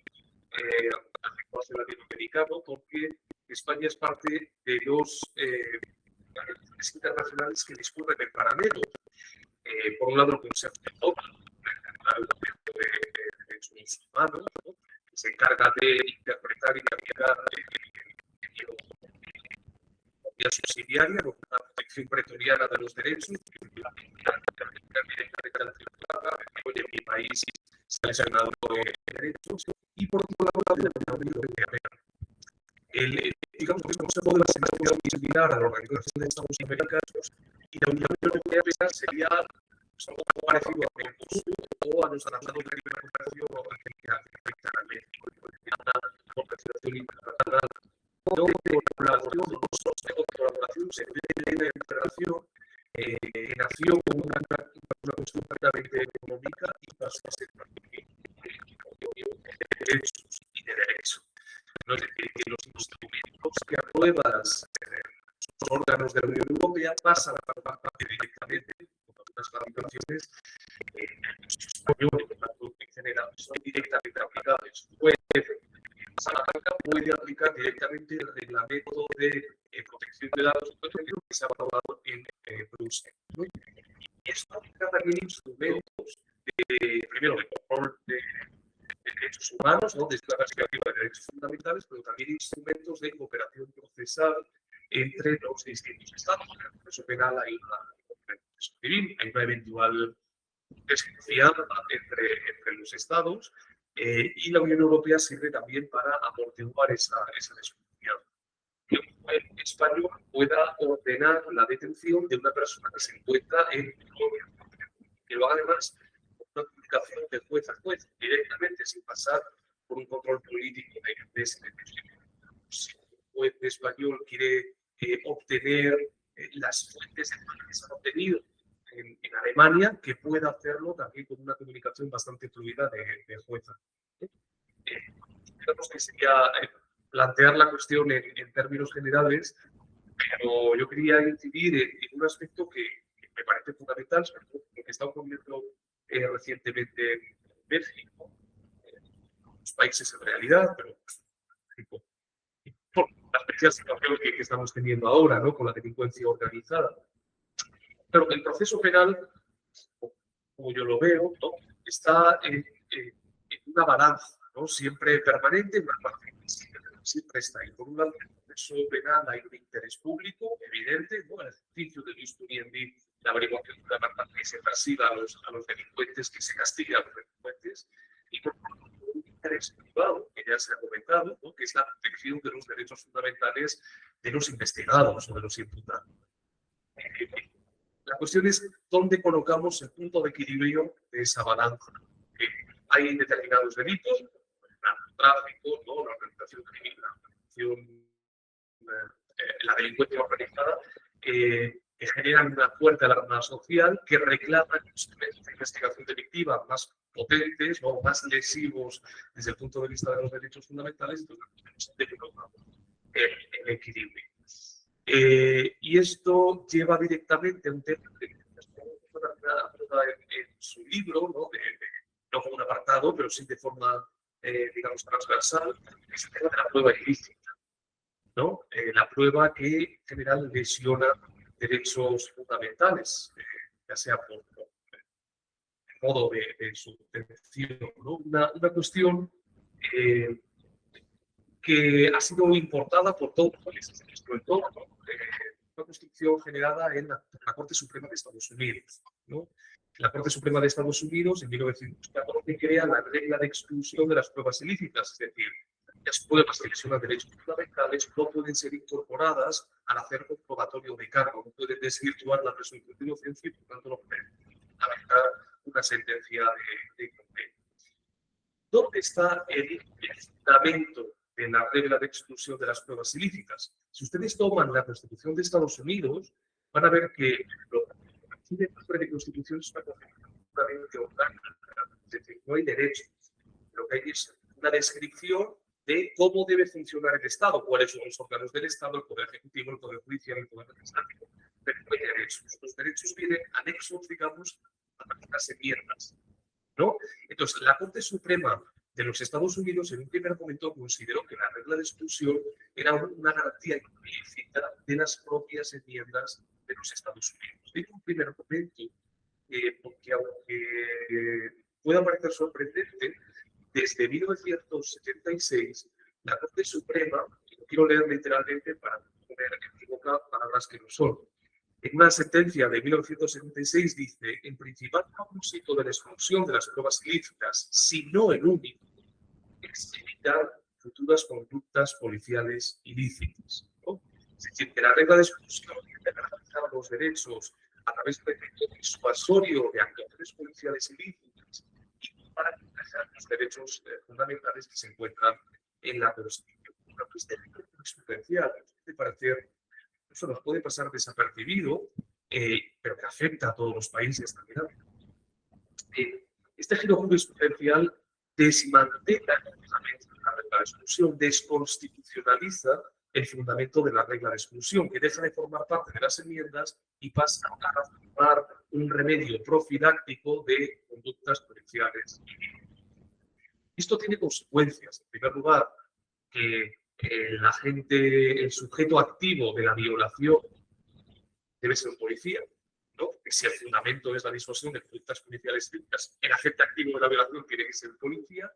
Speaker 2: al lenguaje latinoamericano, porque España es parte de los organismos internacionales que discurren en paralelo. Por un lado, el Consejo de Europa, el de Derechos Humanos, ¿no? Que se encarga de interpretar y cambiar la subsidiaria, la protección pretoriana de los derechos, en mi país seleccionado de derechos, y por otro lado, la Unión Europea. Digamos que el Consejo de la Seguridad es similar a la Organización de Estados Americanos, y la Unión Europea sería algo parecido a Mercosur o a los tratados de libre comercio que afectan al México, una organización internacional de colaboración, no solo de colaboración, se ve la integración que nació con una cuestión puramente económica y pasó a ser también de derechos y de derecho. No es decir, que los instrumentos que aprueban los órganos de la Unión Europea pasan a formar parte directamente, con algunas ramificaciones, en general son directamente aplicables. Salamanca puede aplicar directamente el reglamento de protección de datos que se ha aprobado en Bruselas. ¿No? Y esto aplica también instrumentos primero, de control de derechos humanos, ¿no? Desde la perspectiva de derechos fundamentales, pero también instrumentos de cooperación procesal entre los distintos estados. En el proceso penal hay una civil, hay una eventual desconfianza entre los estados. Y la Unión Europea sirve también para amortiguar esa desconfianza. Que un juez español pueda ordenar la detención de una persona que se encuentra en Colombia, que lo haga además con una comunicación de juez a juez, directamente, sin pasar por un control político de ese detención. Si un juez español quiere
Speaker 3: obtener las fuentes de datos que se han obtenido en Alemania, que pueda hacerlo también con una comunicación bastante fluida de jueza. Digamos que sería plantear la cuestión en términos generales, pero yo quería incidir en un aspecto que me parece fundamental, sobre todo lo que está ocurriendo recientemente en México, en los países en realidad, pero México, por la especial situación que estamos teniendo ahora, ¿no?, con la delincuencia organizada. Pero el proceso penal, como yo lo veo, ¿no?, está en una balanza, ¿no?, siempre permanente, una parte siempre está ahí. Por un lado, en el proceso penal hay un interés público evidente, ¿no?, el ejercicio de Luis Turiendi, la averiguación de la verdad, que se persiga a los delincuentes, que se castigue a los delincuentes, y por otro lado, un interés privado, que ya se ha comentado, ¿no?, que es la protección de los derechos fundamentales de los investigados o de los imputados. La cuestión es dónde colocamos el punto de equilibrio de esa balanza. Hay determinados delitos, el narcotráfico, ¿no?, la organización criminal, la delincuencia organizada, que generan una fuerte alarma social, que reclaman instrumentos de investigación delictiva más potentes, ¿no?, más lesivos desde el punto de vista de los derechos fundamentales, entonces debe colocar el equilibrio. Y esto lleva directamente a un tema que en su libro, ¿no?, no como un apartado, pero sí de forma, digamos, transversal, es el tema de la prueba ilícita, ¿no? La prueba que en general lesiona derechos fundamentales, ya sea por modo de su detención, ¿no? Una cuestión que ha sido importada por todos los países de nuestro entorno, una construcción generada en la Corte Suprema de Estados Unidos, ¿no? La Corte Suprema de Estados Unidos en 1914 crea la regla de exclusión de las pruebas ilícitas, es decir, las pruebas que lesionan derechos fundamentales no pueden ser incorporadas al acervo probatorio de cargo, no pueden desvirtuar la presunción de inocencia y por tanto no pueden aventar una sentencia de condena. ¿Dónde está el fundamento de la regla de exclusión de las pruebas ilícitas? Si ustedes toman la Constitución de Estados Unidos, van a ver que lo que tiene la Constitución es una constitución puramente orgánica, es decir, no hay derechos. Lo que hay es una descripción de cómo debe funcionar el Estado, cuáles son los órganos del Estado, el Poder Ejecutivo, el Poder Judicial y el Poder Legislativo. Pero no hay derechos. Los derechos vienen anexos, digamos, a las enmiendas, ¿no? Entonces, la Corte Suprema de los Estados Unidos en un primer momento consideró que la regla de exclusión era una garantía implícita de las propias enmiendas de los Estados Unidos. En un primer momento, porque aunque pueda parecer sorprendente, desde 1976, la Corte Suprema, y lo quiero leer literalmente para no poner en boca palabras que no son, en una sentencia de 1976 dice: el principal propósito de la exclusión de las pruebas ilícitas, si no el único, es evitar futuras conductas policiales ilícitas, ¿no? Es decir, que la regla de exclusión de garantizar los derechos a través del efecto disuasorio de actuaciones policiales ilícitas y para proteger los derechos fundamentales que se encuentran en la Constitución. Este efecto jurisprudencial puede parecer, eso nos puede pasar desapercibido, pero que afecta a todos los países también. Este giro jurisprudencial desmantela la regla de exclusión, desconstitucionaliza el fundamento de la regla de exclusión, que deja de formar parte de las enmiendas y pasa a formar un remedio profiláctico de conductas policiales. Esto tiene consecuencias. En primer lugar, que el sujeto activo de la violación debe ser un policía, ¿no? Que si el fundamento es la disuasión de conductas policiales ilícitas, el agente activo de la violación tiene que ser el policía,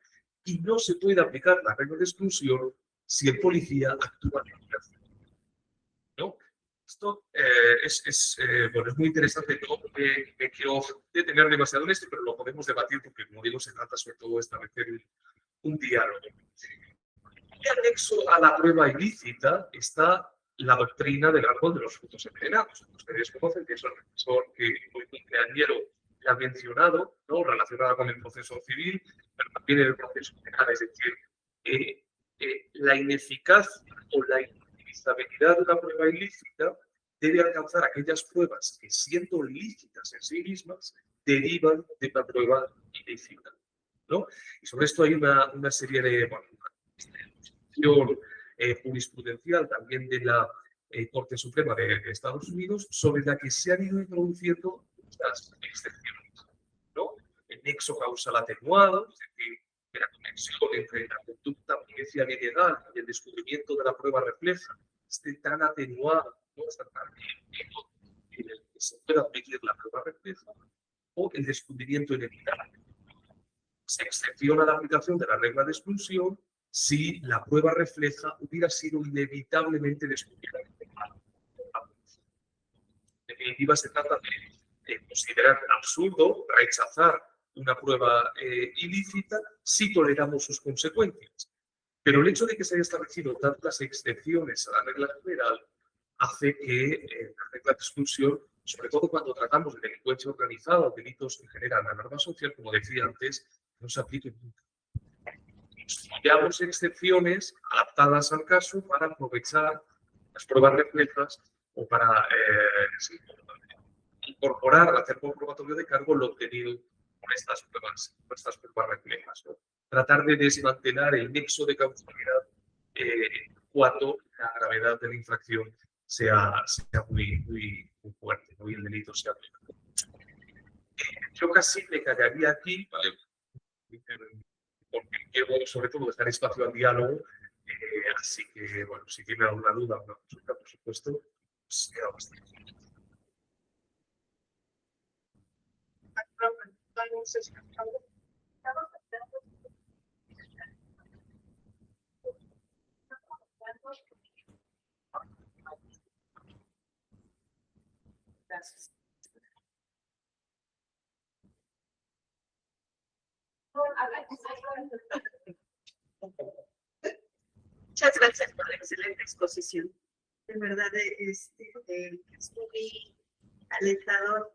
Speaker 3: y no se puede aplicar la regla de exclusión si el policía actúa en cárcel, ¿no? Esto es muy interesante. No me quiero detener demasiado en esto, pero lo podemos debatir porque, como digo, se trata sobre todo de establecer un diálogo. Y anexo a la prueba ilícita está la doctrina del árbol de los frutos envenenados. Ustedes conocen que es el profesor que hoy cumpleañero ha mencionado, ¿no?, relacionada con el proceso civil, pero también en el proceso penal. Es decir, la ineficacia o la inutilización estabilidad de una prueba ilícita debe alcanzar aquellas pruebas que, siendo lícitas en sí mismas, derivan de una prueba ilícita, ¿no? Y sobre esto hay una serie de, bueno, jurisprudencial también de la Corte Suprema de Estados Unidos, sobre la que se han ido introduciendo estas excepciones, ¿no? El nexo causal atenuado, es decir, que la conexión entre la conducta policial y legal y el descubrimiento de la prueba refleja esté tan atenuada, ¿no? Está tan en el que se pueda medir la prueba refleja, o el descubrimiento inevitable. Se excepciona la aplicación de la regla de exclusión si la prueba refleja hubiera sido inevitablemente descubierta. En definitiva, se trata de considerar absurdo rechazar una prueba ilícita si toleramos sus consecuencias. Pero el hecho de que se hayan establecido tantas excepciones a la regla general hace que la regla de exclusión, sobre todo cuando tratamos de delincuencia organizada o delitos que generan la norma social, como decía antes, no se aplique nunca. Estudiamos excepciones adaptadas al caso para aprovechar las pruebas reflejas o para incorporar al acervo probatorio de cargo lo obtenido por estas pruebas reflejas, ¿no? Tratar de desmantelar el nexo de causalidad cuando la gravedad de la infracción sea muy fuerte, ¿no? Y el delito sea muy fuerte. Yo casi me callaría aquí, ¿vale? Porque quiero sobre todo dejar espacio al diálogo, así que, bueno, si tiene alguna duda o una consulta, por supuesto, pues queda bastante.
Speaker 1: Gracias.
Speaker 4: Muchas gracias por la excelente exposición. De verdad, es muy alentador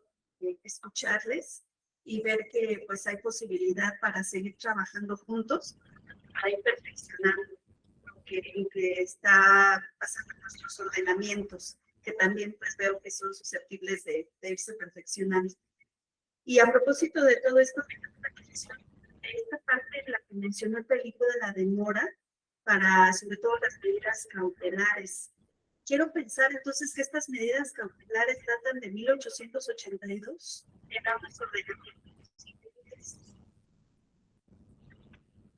Speaker 4: escucharles y ver que pues hay posibilidad para seguir trabajando juntos, para ir perfeccionando lo que está pasando en nuestros ordenamientos, que también pues veo que son susceptibles de irse perfeccionando. Y a propósito de todo esto, esta parte la que mencionó el peligro de la demora, para sobre todo las medidas cautelares. Quiero pensar entonces que estas medidas cautelares datan de 1882 en ambos ordenamientos civiles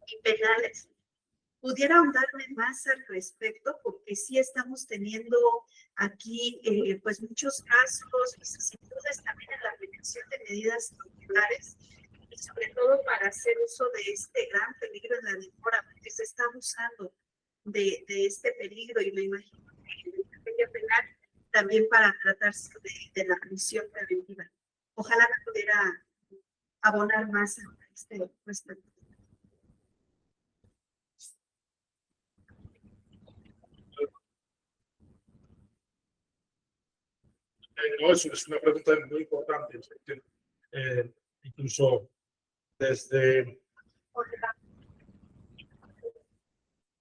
Speaker 4: y penales. ¿Pudiera ahondarme más al respecto? Porque sí estamos teniendo aquí pues muchos casos, vicisitudes también en la aplicación de medidas cautelares, y sobre todo para hacer uso de este gran peligro en la demora, porque se está abusando de este peligro, y me imagino que en el peligro penal también para tratarse de la prisión preventiva. Ojalá me pudiera abonar más a este respecto.
Speaker 2: No, es una pregunta muy importante. Incluso desde...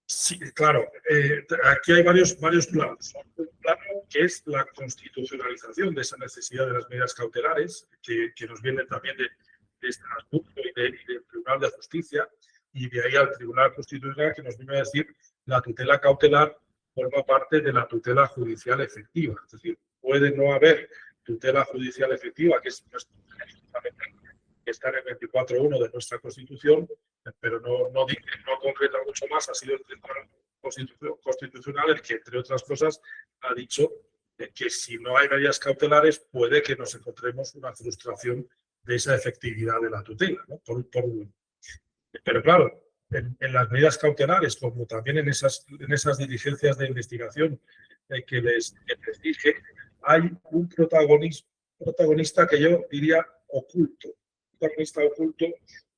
Speaker 2: Sí, claro. Aquí hay varios planos. Un plano que es la constitucionalización de esa necesidad de las medidas cautelares, que nos viene también de Estrasburgo y del Tribunal de Justicia, y de ahí al Tribunal Constitucional, que nos viene a decir la tutela cautelar forma parte de la tutela judicial efectiva. Es decir, puede no haber tutela judicial efectiva, que es que está en el 24.1 de nuestra Constitución, pero no concreta mucho más. Ha sido el Tribunal Constitucional el que, entre otras cosas, ha dicho que si no hay medidas cautelares puede que nos encontremos una frustración de esa efectividad de la tutela, ¿no? Pero claro, en las medidas cautelares, como también en esas diligencias de investigación que les dije, hay un protagonista que yo diría oculto, un protagonista oculto,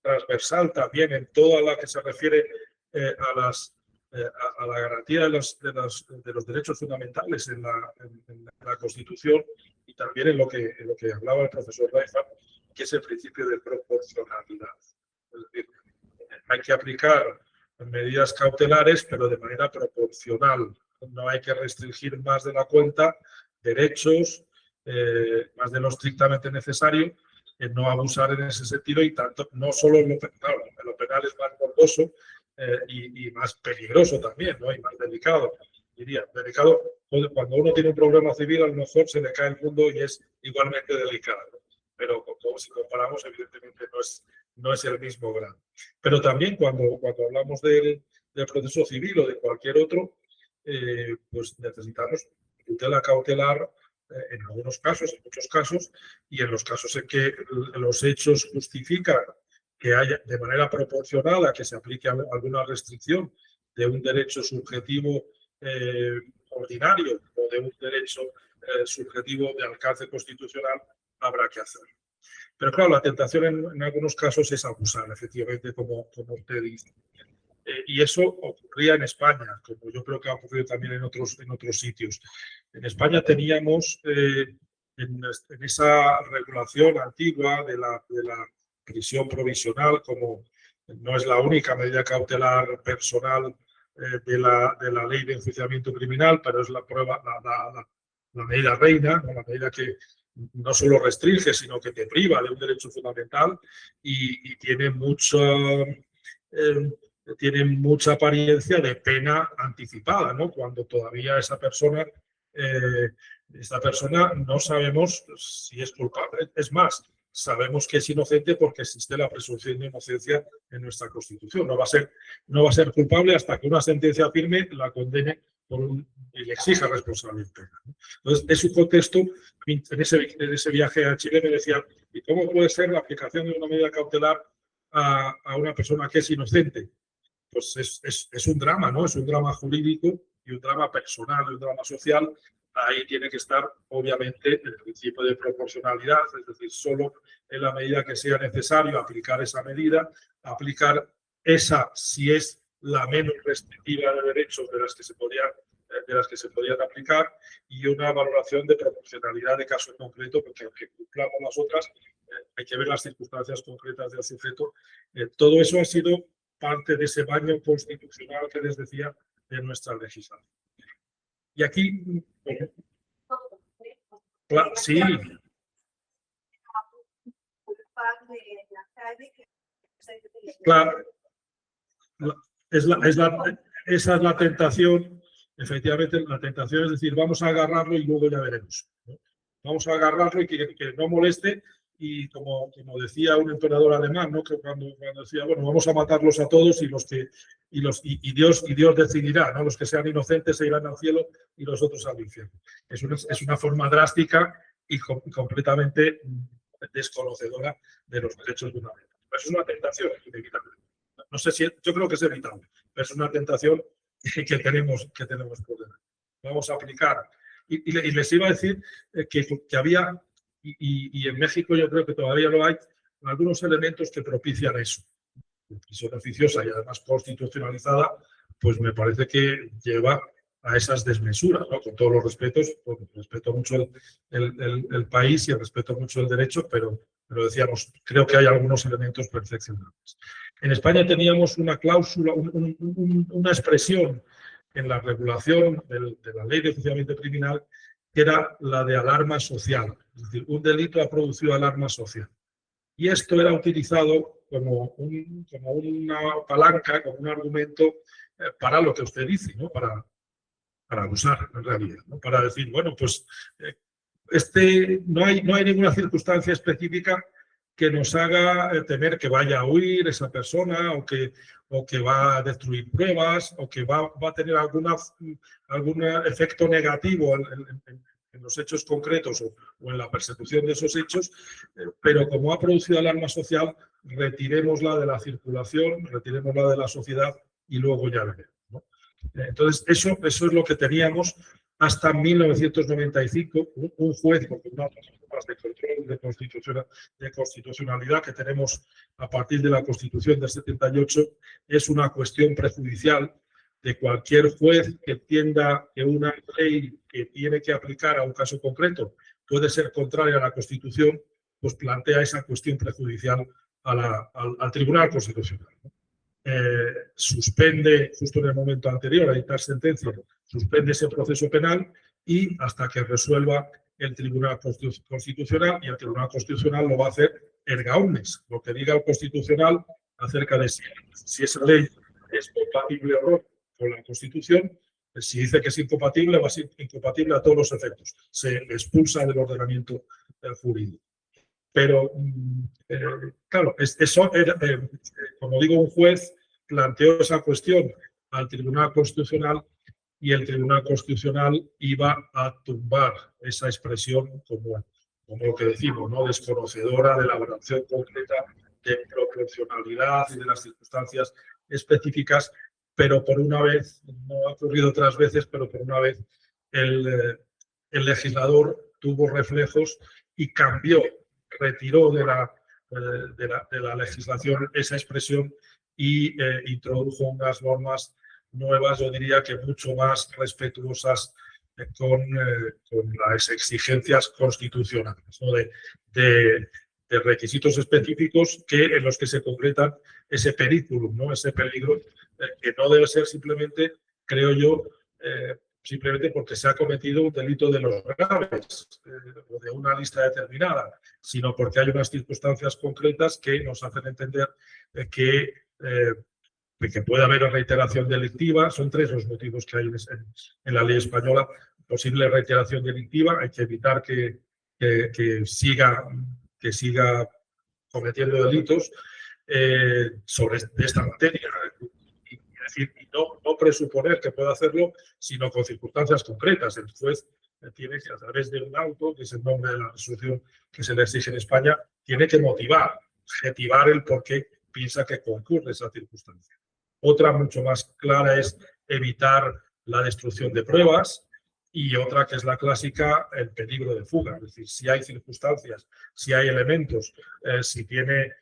Speaker 2: transversal también en toda la que se refiere a la garantía de los derechos fundamentales en la Constitución, y también en lo que hablaba el profesor Reifert, que es el principio de proporcionalidad. Es decir, hay que aplicar medidas cautelares, pero de manera proporcional, no hay que restringir más de la cuenta derechos, más de lo estrictamente necesario, no abusar en ese sentido y tanto, no solo en lo penal es más morboso y más peligroso también, ¿no? Y más delicado. Diría, delicado, cuando uno tiene un problema civil, a lo mejor se le cae el mundo y es igualmente delicado, ¿no? Pero como si comparamos, evidentemente no es el mismo grado. Pero también cuando hablamos del proceso civil o de cualquier otro, pues necesitamos tutela cautelar en algunos casos, en muchos casos, y en los casos en que los hechos justifican que haya de manera proporcional a que se aplique alguna restricción de un derecho subjetivo ordinario o de un derecho subjetivo de alcance constitucional, habrá que hacerlo. Pero claro, la tentación en algunos casos es abusar, efectivamente, como usted dice. Y eso ocurría en España, como yo creo que ha ocurrido también en otros sitios. En España teníamos, en esa regulación antigua de la prisión provisional, como no es la única medida cautelar personal de la ley de enjuiciamiento criminal, pero es la medida reina, ¿no? La medida que no solo restringe, sino que te priva de un derecho fundamental y tiene mucha apariencia de pena anticipada, ¿no? Cuando todavía esta persona no sabemos si es culpable. Es más, sabemos que es inocente porque existe la presunción de inocencia en nuestra Constitución. No va a ser culpable hasta que una sentencia firme la condene y le exija responsabilidad penal, ¿no? Entonces, en su contexto, en ese viaje a Chile me decían, ¿y cómo puede ser la aplicación de una medida cautelar a una persona que es inocente? Pues es un drama, ¿no? Es un drama jurídico y un drama personal y un drama social. Ahí tiene que estar, obviamente, el principio de proporcionalidad, es decir, solo en la medida que sea necesario aplicar esa medida, aplicar esa si es la menos restrictiva de derechos de las que se podían aplicar, y una valoración de proporcionalidad de caso en concreto, porque aunque cumplamos las otras, hay que ver las circunstancias concretas del sujeto. Todo eso ha sido parte de ese baño constitucional que les decía de nuestra legislación. Y aquí, sí. Claro, esa es la tentación, efectivamente, la tentación es decir, vamos a agarrarlo y luego ya veremos, ¿no? Vamos a agarrarlo y que no moleste. Y como decía un emperador alemán, ¿no? Que cuando decía, bueno, vamos a matarlos a todos y Dios decidirá, ¿no? Los que sean inocentes se irán al cielo y los otros al infierno. Es una forma drástica y completamente desconocedora de los derechos fundamentales. Es una tentación inevitable. No sé si, yo creo que es evitable, pero es una tentación que tenemos por delante. Vamos a aplicar. Y les iba a decir que había... Y en México yo creo que todavía lo hay, algunos elementos que propician eso. La prisión oficiosa y además constitucionalizada, pues me parece que lleva a esas desmesuras, ¿no? Con todos los respetos, porque respeto mucho el país y respeto mucho el derecho, pero decíamos, creo que hay algunos elementos perfeccionables. En España teníamos una cláusula, una expresión en la regulación de la ley de enjuiciamiento criminal, que era la de alarma social. Es decir, un delito ha producido alarma social. Y esto era utilizado como una palanca, como un argumento para lo que usted dice, ¿no? Para abusar, en realidad, ¿no? Para decir, bueno, pues no hay ninguna circunstancia específica que nos haga temer que vaya a huir esa persona o que va a destruir pruebas o que va a tener algún efecto negativo en los hechos concretos o en la persecución de esos hechos, pero como ha producido alarma social, retirémosla de la circulación, retirémosla de la sociedad y luego ya veremos, ¿no? Entonces, eso es lo que teníamos hasta 1995, un juez con unas normas de control de constitucionalidad que tenemos a partir de la Constitución del 78, es una cuestión prejudicial de cualquier juez que entienda que una ley que tiene que aplicar a un caso concreto puede ser contraria a la Constitución, pues plantea esa cuestión prejudicial al Tribunal Constitucional, ¿no? suspende, justo en el momento anterior a dictar sentencia, suspende ese proceso penal y hasta que resuelva el Tribunal Constitucional, y el Tribunal Constitucional lo va a hacer erga omnes, lo que diga el Constitucional acerca de si esa ley es compatible o no con la Constitución. Si dice que es incompatible, va a ser incompatible a todos los efectos. Se expulsa del ordenamiento jurídico. Pero, claro, eso era, como digo, un juez planteó esa cuestión al Tribunal Constitucional y el Tribunal Constitucional iba a tumbar esa expresión como lo que decimos, ¿no? Desconocedora de la valoración concreta de proporcionalidad y de las circunstancias específicas, pero por una vez, no ha ocurrido otras veces, pero por una vez el legislador tuvo reflejos y cambió, retiró de la legislación esa expresión y introdujo unas normas nuevas, yo diría que mucho más respetuosas con las exigencias constitucionales, ¿no? de requisitos específicos en los que se concretan ese periculum, ¿no? Ese peligro que no debe ser simplemente, creo yo, simplemente porque se ha cometido un delito de los graves o de una lista determinada, sino porque hay unas circunstancias concretas que nos hacen entender que puede haber reiteración delictiva. Son tres los motivos que hay en la ley española. Posible reiteración delictiva, hay que evitar que siga cometiendo delitos sobre esta materia. Y no presuponer que pueda hacerlo, sino con circunstancias concretas. El juez tiene que, a través de un auto, que es el nombre de la resolución que se le exige en España, tiene que motivar el por qué piensa que concurre esa circunstancia. Otra mucho más clara es evitar la destrucción de pruebas, y otra que es la clásica, el peligro de fuga. Es decir, si hay circunstancias, si hay elementos, si tiene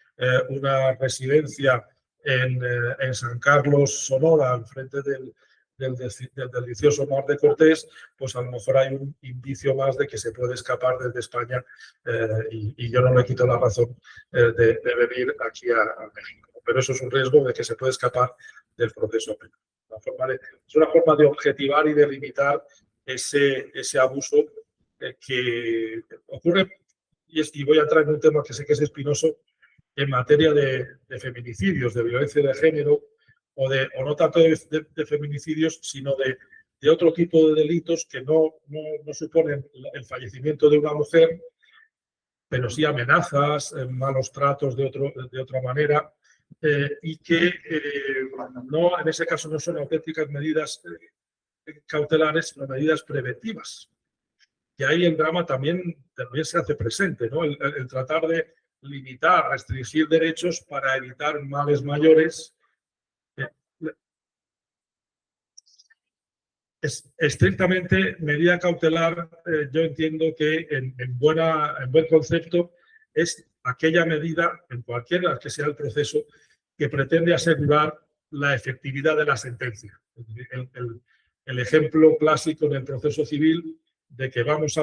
Speaker 2: una residencia en San Carlos, Sonora, al frente del delicioso Mar de Cortés, pues a lo mejor hay un indicio más de que se puede escapar desde España y yo no le quito la razón de venir aquí a México. Pero eso es un riesgo de que se puede escapar del proceso penal. Es una forma de objetivar y de limitar ese abuso que ocurre, y voy a entrar en un tema que sé que es espinoso, en materia de feminicidios, de violencia de género, o no tanto de feminicidios, sino de otro tipo de delitos que no suponen el fallecimiento de una mujer, pero sí amenazas, malos tratos de otra manera, y que en ese caso no son auténticas medidas cautelares, sino medidas preventivas. Y ahí el drama también se hace presente, ¿no? El tratar de limitar, restringir derechos para evitar males mayores. Estrictamente, medida cautelar, yo entiendo que en buen concepto es aquella medida, en cualquiera que sea el proceso, que pretende asegurar la efectividad de la sentencia. El ejemplo clásico en el proceso civil de que vamos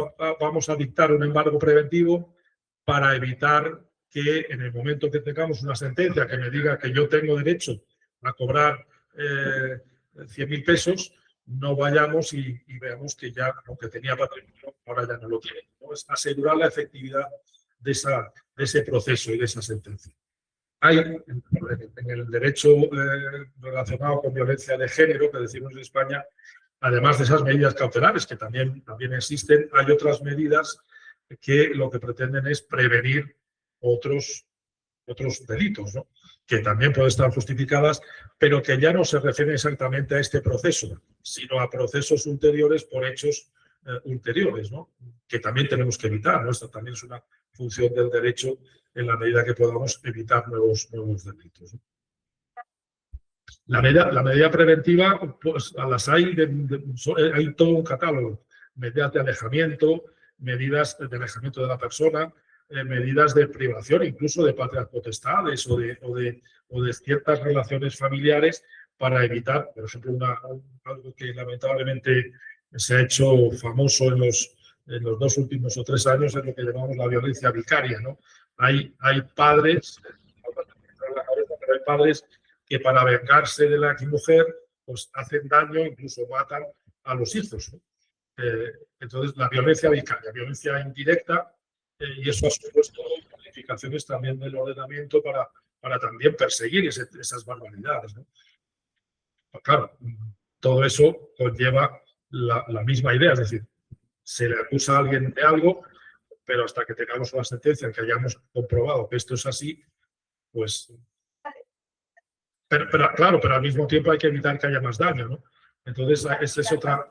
Speaker 2: a dictar un embargo preventivo para evitar que en el momento que tengamos una sentencia que me diga que yo tengo derecho a cobrar 100.000 pesos, no vayamos y veamos que ya, aunque tenía patrimonio, ahora ya no lo tiene, ¿no? Es asegurar la efectividad de ese proceso y de esa sentencia. Hay en el derecho relacionado con violencia de género, que decimos en España, además de esas medidas cautelares que también existen, hay otras medidas que lo que pretenden es prevenir otros delitos, ¿no? Que también pueden estar justificadas, pero que ya no se refieren exactamente a este proceso, sino a procesos ulteriores por hechos ulteriores, ¿no? Que también tenemos que evitar, ¿no? Esta también es una función del derecho en la medida que podamos evitar nuevos delitos, ¿no? La medida preventiva, pues las hay todo un catálogo. Medidas de alejamiento, medidas de alejamiento de la persona, medidas de privación, incluso de patrias potestades o de ciertas relaciones familiares para evitar, por ejemplo, algo que lamentablemente se ha hecho famoso en los 2 últimos o 3 años, es lo que llamamos la violencia vicaria, ¿no? Hay padres, pero hay padres que para vengarse de la exmujer pues hacen daño, incluso matan a los hijos, ¿no? Entonces, la violencia vicaria, violencia indirecta, y eso ha supuesto modificaciones también del ordenamiento para también perseguir esas barbaridades, ¿no? Claro, todo eso conlleva la misma idea, es decir, se le acusa a alguien de algo, pero hasta que tengamos una sentencia en que hayamos comprobado que esto es así, pues... Pero claro, pero al mismo tiempo hay que evitar que haya más daño, ¿no? Entonces, esa es otra...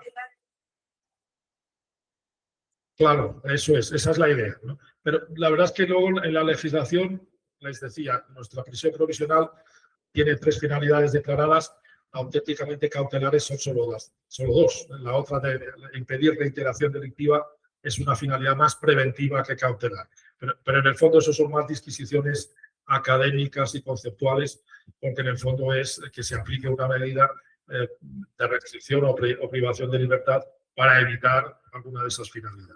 Speaker 2: Claro, eso es, esa es la idea, ¿no? Pero la verdad es que luego en la legislación, les decía, nuestra prisión provisional tiene 3 finalidades declaradas, auténticamente cautelares son solo 2. La otra de impedir reiteración delictiva es una finalidad más preventiva que cautelar. Pero en el fondo eso son más disquisiciones académicas y conceptuales, porque en el fondo es que se aplique una medida de restricción o privación de libertad para evitar alguna de esas finalidades.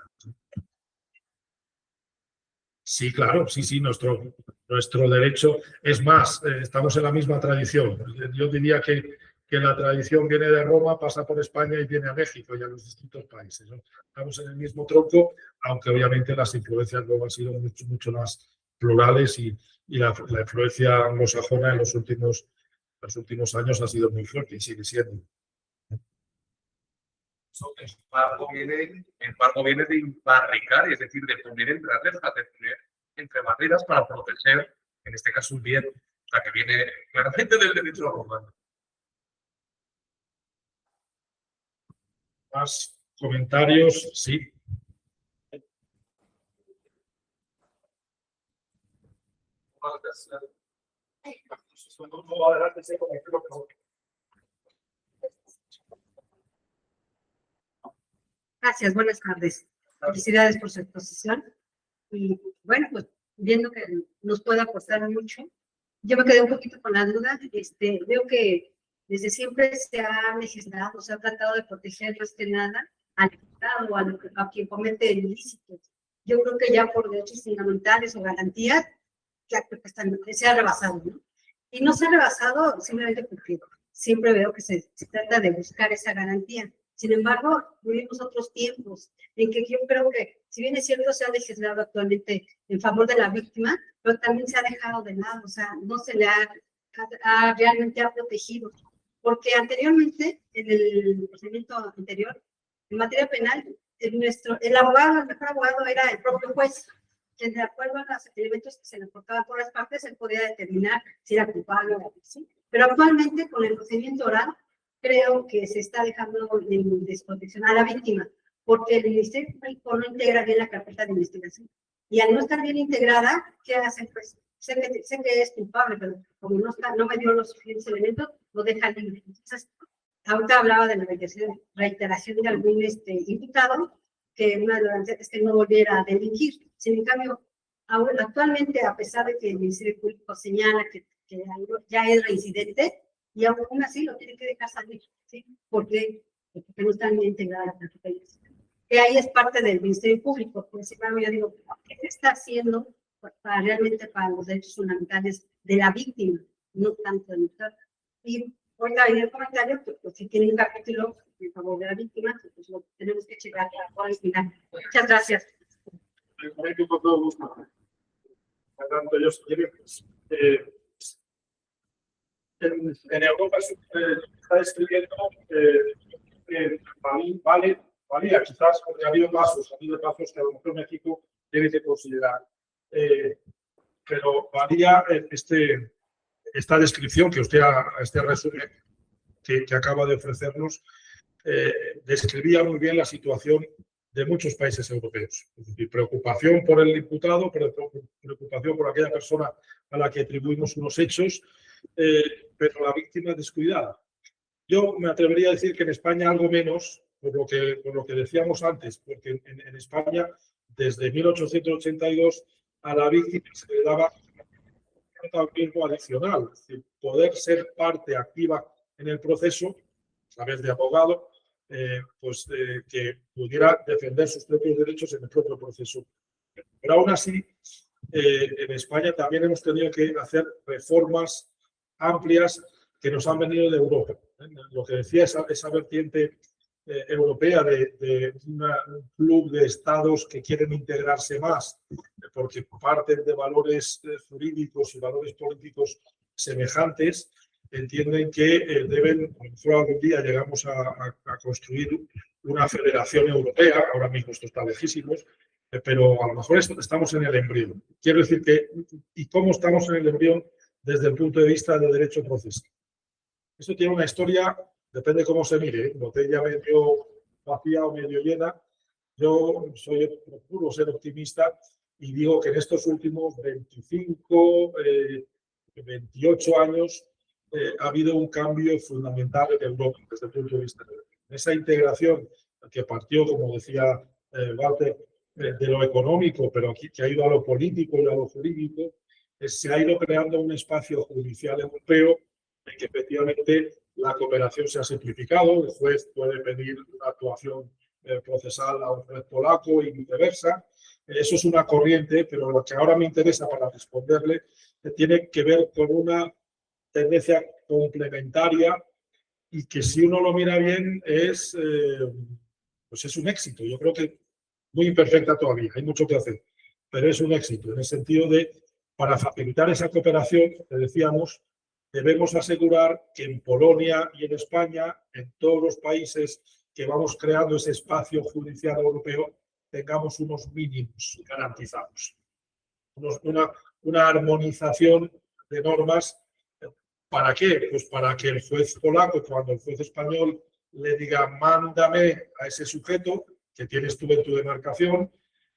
Speaker 2: Sí, claro, sí, nuestro derecho es más, estamos en la misma tradición. Yo diría que la tradición viene de Roma, pasa por España y viene a México y a los distintos países, ¿no? Estamos en el mismo tronco, aunque obviamente las influencias luego han sido mucho más plurales y la influencia anglosajona en los últimos años ha sido muy fuerte y sigue siendo.
Speaker 3: En parte viene de barricar, es decir, de poner entre rejas, de poner entre barreras para proteger, en este caso, un bien, o sea, que viene claramente del derecho romano.
Speaker 2: Más comentarios, sí.
Speaker 5: Gracias, buenas tardes. Felicidades por su exposición. Y bueno, pues viendo que nos puede aportar mucho, yo me quedé un poquito con la duda. Veo que desde siempre se ha legislado, se ha tratado de proteger más que nada al imputado, a quien comete ilícitos. Yo creo que ya por derechos fundamentales o garantías, ya creo que se ha rebasado, ¿no? Y no se ha rebasado simplemente porque siempre veo que se trata de buscar esa garantía. Sin embargo, vivimos otros tiempos en que yo creo que, si bien es cierto, se ha legislado actualmente en favor de la víctima, pero también se ha dejado de lado, o sea, no se le realmente ha protegido. Porque anteriormente, en el procedimiento anterior, en materia penal, el mejor abogado era el propio juez, que de acuerdo a los elementos que se le aportaban por las partes, él podía determinar si era culpable o no. ¿Sí? Pero actualmente, con el procedimiento oral, creo que se está dejando en desprotección a la víctima, porque el Ministerio Público no integra bien la carpeta de investigación. Y al no estar bien integrada, ¿qué hacen? Pues sé que es culpable, pero como no me dio los suficientes elementos, lo deja libre. Entonces, ahorita hablaba de la reiteración de algún imputado, que una de las es que no volviera a delinquir. Sin en cambio, actualmente, a pesar de que el Ministerio Público señala que ya es reincidente, y aún así lo tiene que dejar salir, ¿sí? Porque no están bien integradas las papeles. Que ahí es parte del Ministerio Público, por sin embargo, yo digo, ¿qué se está haciendo realmente para los derechos fundamentales de la víctima, no tanto del imputado? Y ahorita en el comentario, pues si tiene un capítulo en favor de la víctima, pues lo tenemos que checar para el final. Muchas gracias.
Speaker 2: Con todo gusto. Tanto yo en Europa se está describiendo que valía quizás, porque ha habido casos que a lo mejor México debe de considerar, pero valía esta descripción que usted, este resumen que acaba de ofrecernos, describía muy bien la situación de muchos países europeos. Es decir, preocupación por el imputado, preocupación por aquella persona a la que atribuimos unos hechos, pero la víctima descuidada. Yo me atrevería a decir que en España algo menos, por lo que decíamos antes, porque en España, desde 1882, a la víctima se le daba un tiempo adicional, es decir, poder ser parte activa en el proceso, a través de abogado, que pudiera defender sus propios derechos en el propio proceso. Pero aún así, en España también hemos tenido que hacer reformas amplias que nos han venido de Europa. Lo que decía esa vertiente europea de un club de estados que quieren integrarse más porque parten de valores jurídicos y valores políticos semejantes, entienden que deben, a lo mejor algún día llegamos a construir una federación europea, ahora mismo esto está lejísimos, pero a lo mejor estamos en el embrión. Quiero decir que, ¿y cómo estamos en el embrión desde el punto de vista del derecho procesal? Esto tiene una historia, depende cómo se mire, botella medio vacía o medio llena. Yo procuro ser optimista y digo que en estos últimos 25, 28 años ha habido un cambio fundamental en Europa desde el punto de vista de esa integración que partió, como decía Walter, de lo económico, pero aquí que ha ido a lo político y a lo jurídico, se ha ido creando un espacio judicial europeo en que efectivamente la cooperación se ha simplificado. El juez puede pedir una actuación procesal a un juez polaco y viceversa. Eso es una corriente, pero lo que ahora me interesa para responderle tiene que ver con una tendencia complementaria y que si uno lo mira bien pues es un éxito. Yo creo que muy imperfecta todavía, hay mucho que hacer, pero es un éxito en el sentido de, para facilitar esa cooperación, que decíamos, debemos asegurar que en Polonia y en España, en todos los países que vamos creando ese espacio judicial europeo, tengamos unos mínimos garantizados. Una armonización de normas. ¿Para qué? Pues para que el juez polaco, cuando el juez español le diga, mándame a ese sujeto que tienes tú en tu demarcación,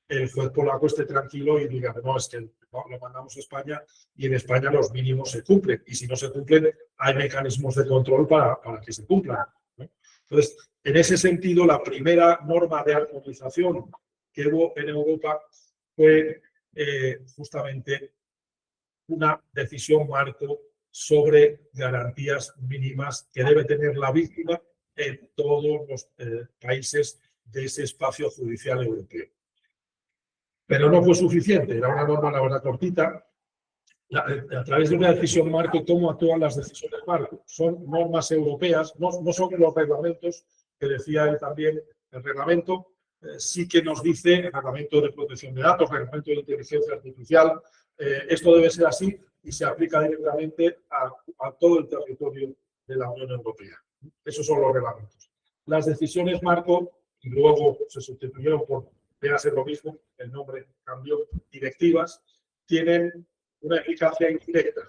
Speaker 2: el juez polaco esté tranquilo y diga, no, es que lo mandamos a España y en España los mínimos se cumplen. Y si no se cumplen, hay mecanismos de control para que se cumplan, ¿no? Entonces, en ese sentido, la primera norma de armonización que hubo en Europa fue justamente una decisión marco sobre garantías mínimas que debe tener la víctima en todos los países de ese espacio judicial europeo. Pero no fue suficiente, era una norma, la verdad, cortita. A través de una decisión marco, ¿cómo actúan las decisiones marco? Son normas europeas, no son los reglamentos, que decía él también, el reglamento sí que nos dice, el reglamento de protección de datos, reglamento de inteligencia artificial, esto debe ser así y se aplica directamente a todo el territorio de la Unión Europea. Esos son los reglamentos. Las decisiones marco, y luego se sustituyeron por, viene a ser lo mismo, el nombre cambió, directivas, tienen una eficacia indirecta.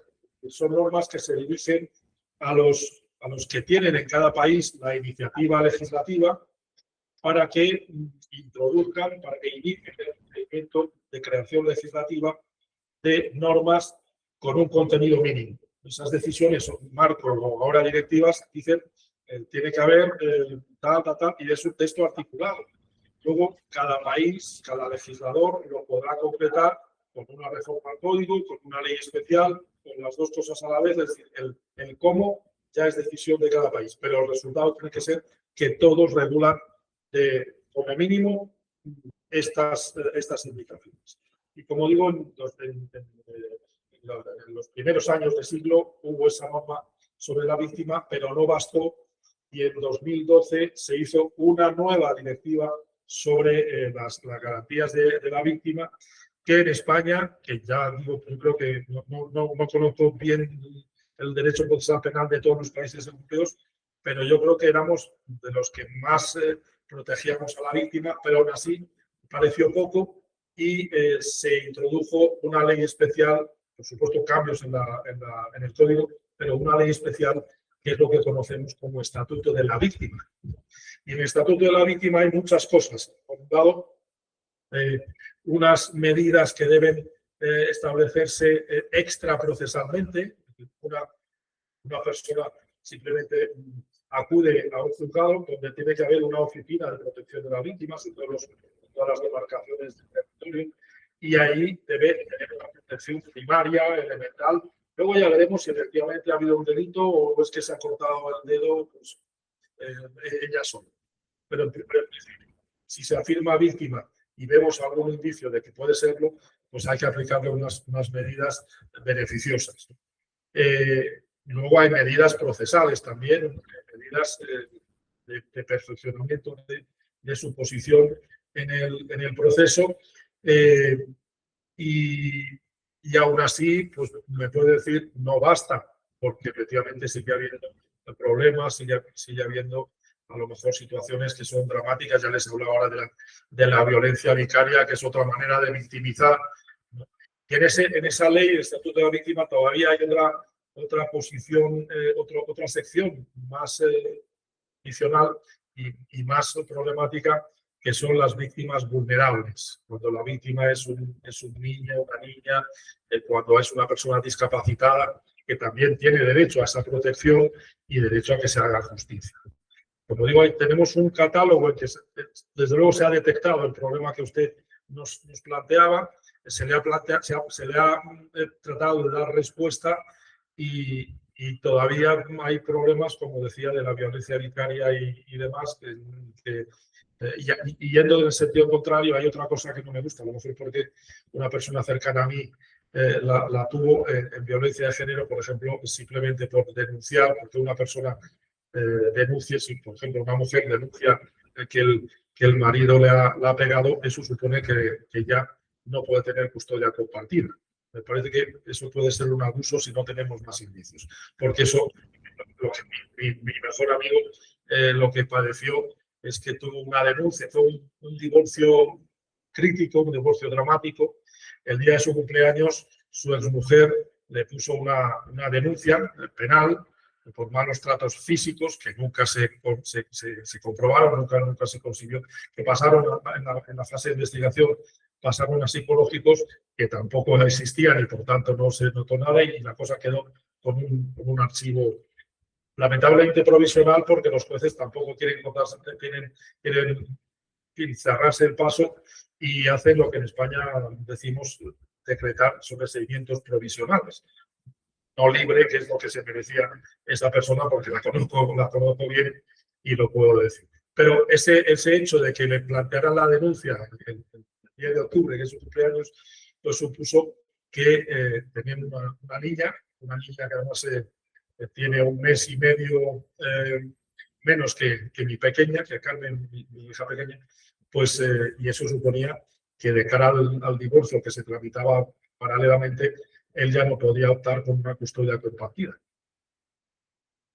Speaker 2: Son normas que se dirigen a los que tienen en cada país la iniciativa legislativa para que introduzcan, para que inicien el procedimiento de creación legislativa de normas con un contenido mínimo. Esas decisiones, marco o ahora directivas, dicen tiene que haber tal, y es un texto articulado. Luego, cada país, cada legislador lo podrá completar con una reforma al código, con una ley especial, con las dos cosas a la vez, es decir, el cómo ya es decisión de cada país, pero el resultado tiene que ser que todos regulan como mínimo estas indicaciones. Y como digo, en los primeros años del siglo hubo esa norma sobre la víctima, pero no bastó y en 2012 se hizo una nueva directiva sobre las garantías de la víctima, que en España, que ya digo, yo creo que no conozco bien el derecho procesal penal de todos los países europeos, pero yo creo que éramos de los que más protegíamos a la víctima, pero aún así pareció poco y se introdujo una ley especial, por supuesto cambios en el código, pero una ley especial que es lo que conocemos como Estatuto de la Víctima. Y en el Estatuto de la Víctima hay muchas cosas. Por un lado, unas medidas que deben establecerse extraprocesalmente. Una persona simplemente acude a un juzgado donde tiene que haber una oficina de protección de las víctimas en todas las demarcaciones del territorio y ahí debe tener una protección primaria, elemental. Luego ya veremos si efectivamente ha habido un delito o es que se ha cortado el dedo, pues ellas son. Pero en principio, si se afirma víctima y vemos algún indicio de que puede serlo, pues hay que aplicarle unas medidas beneficiosas. Y luego hay medidas procesales también, medidas de perfeccionamiento de su posición en el proceso. Y aún así, pues me puede decir, no basta, porque efectivamente sigue habiendo problemas, sigue habiendo a lo mejor situaciones que son dramáticas. Ya les he hablado ahora de la violencia vicaria, que es otra manera de victimizar, ¿no? Y en esa ley, el Estatuto de la Víctima, todavía hay otra posición, otra sección más adicional y más problemática, que son las víctimas vulnerables. Cuando la víctima es un niño, una niña, cuando es una persona discapacitada, que también tiene derecho a esa protección y derecho a que se haga justicia. Como digo, tenemos un catálogo en que desde luego se ha detectado el problema que usted nos planteaba, se le ha tratado de dar respuesta y todavía hay problemas, como decía, de la violencia vicaria y demás, y yendo en el sentido contrario, hay otra cosa que no me gusta, a lo mejor porque una persona cercana a mí la tuvo en violencia de género, por ejemplo, simplemente por denunciar, porque una persona denuncie, si por ejemplo una mujer denuncia que el marido la ha pegado, eso supone que ya no puede tener custodia compartida. Me parece que eso puede ser un abuso si no tenemos más indicios, porque eso, mi mejor amigo lo que padeció es que tuvo una denuncia, fue un divorcio crítico, un divorcio dramático. El día de su cumpleaños, su exmujer le puso una denuncia penal por malos tratos físicos que nunca se comprobaron, nunca se consiguió, que pasaron en la fase de investigación, pasaron a psicológicos que tampoco existían y por tanto no se notó nada y la cosa quedó con un archivo lamentablemente provisional, porque los jueces tampoco quieren cerrarse el paso y hacen lo que en España decimos decretar sobreseimientos provisionales. No libre, que es lo que se merecía esa persona, porque la conozco bien y lo puedo decir. Pero ese hecho de que le plantearan la denuncia el 10 de octubre, que es su cumpleaños, pues supuso que tenían una niña que además tiene 1 mes y medio menos que mi pequeña, que Carmen, mi hija pequeña, pues, y eso suponía que de cara al divorcio que se tramitaba paralelamente, él ya no podía optar por una custodia compartida.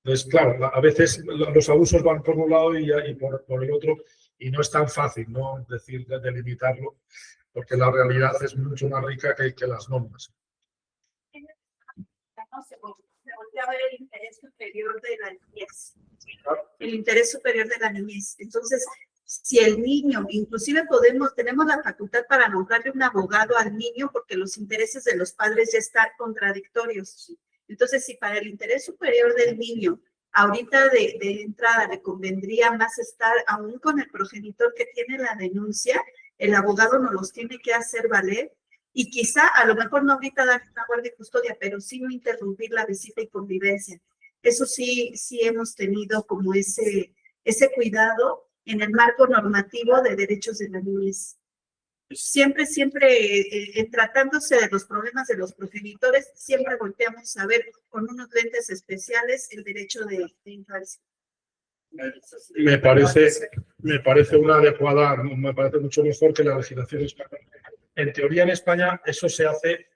Speaker 2: Entonces, claro, a veces los abusos van por un lado y por el otro, y no es tan fácil, ¿no?, delimitarlo, porque la realidad es mucho más rica que las normas.
Speaker 4: Se voltea a ver el interés superior de la niñez. El interés superior de la niñez. Entonces, si el niño, inclusive tenemos la facultad para nombrarle un abogado al niño, porque los intereses de los padres ya están contradictorios. Entonces, si para el interés superior del niño, ahorita de entrada le convendría más estar aún con el progenitor que tiene la denuncia, el abogado nos los tiene que hacer valer. Y quizá, a lo mejor no ahorita dar una guardia y custodia, pero sí no interrumpir la visita y convivencia. Eso sí hemos tenido como ese cuidado en el marco normativo de derechos de la niñez. Siempre, tratándose de los problemas de los progenitores, siempre volteamos a ver con unos lentes especiales el derecho de infancia.
Speaker 2: Me parece una adecuada, me parece mucho mejor que la legislación española. En teoría, en España, eso se hace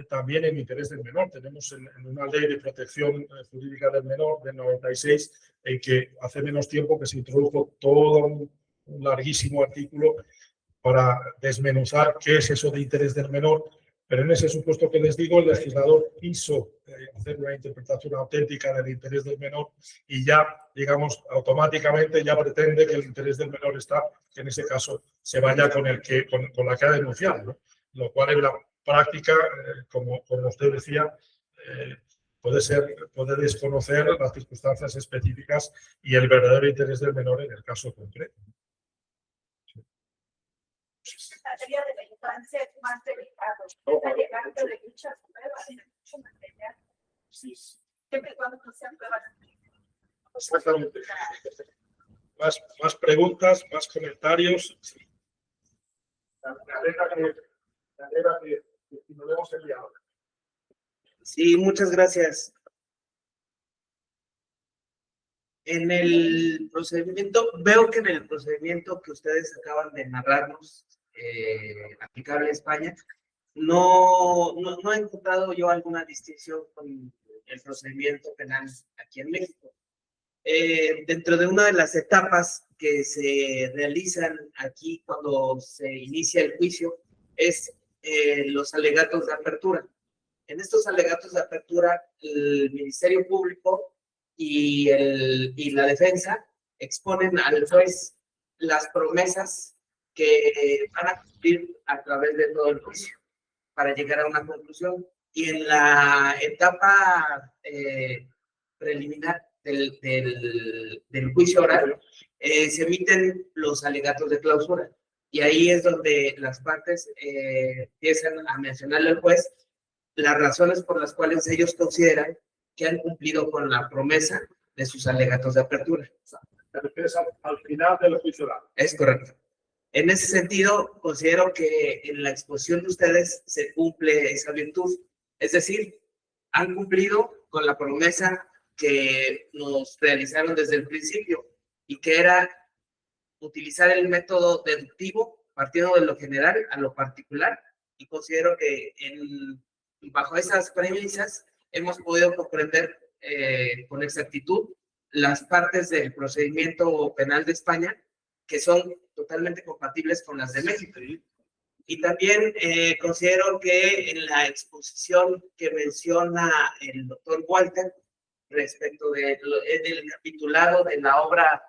Speaker 2: también en interés del menor. Tenemos en una ley de protección jurídica del menor del 96, en que hace menos tiempo que se introdujo todo un larguísimo artículo para desmenuzar qué es eso de interés del menor. Pero en ese supuesto que les digo, el legislador quiso hacer una interpretación auténtica del interés del menor y ya, digamos, automáticamente ya pretende que el interés del menor está, que en ese caso se vaya con la que ha denunciado, ¿no? Lo cual en la práctica, como usted decía, puede desconocer las circunstancias específicas y el verdadero interés del menor en el caso concreto.
Speaker 4: La área de la infancia es más delicado. Está llegando de muchas pruebas, de mucho material.
Speaker 2: Sí.
Speaker 4: Siempre y cuando no sean pruebas.
Speaker 2: Exactamente. Más preguntas, más comentarios. Me alegra que nos hemos enviado.
Speaker 6: Sí, muchas gracias. En el procedimiento, veo que en el procedimiento que ustedes acaban de narrarnos, aplicable a España, no he encontrado yo alguna distinción con el procedimiento penal aquí en México. Dentro de una de las etapas que se realizan aquí cuando se inicia el juicio es los alegatos de apertura. En estos alegatos de apertura, el Ministerio Público y la defensa exponen al juez las promesas que van a cumplir a través de todo el juicio para llegar a una conclusión. Y en la etapa preliminar del juicio oral, se emiten los alegatos de clausura. Y ahí es donde las partes empiezan a mencionarle al juez las razones por las cuales ellos consideran que han cumplido con la promesa de sus alegatos de apertura.
Speaker 2: Te refieres al final del juicio oral.
Speaker 6: Es correcto. En ese sentido, considero que en la exposición de ustedes se cumple esa virtud. Es decir, han cumplido con la promesa que nos realizaron desde el principio y que era utilizar el método deductivo partiendo de lo general a lo particular, y considero que bajo esas premisas hemos podido comprender con exactitud las partes del procedimiento penal de España que son totalmente compatibles con las de México. Y también considero que en la exposición que menciona el doctor Walter respecto del capitulado de la obra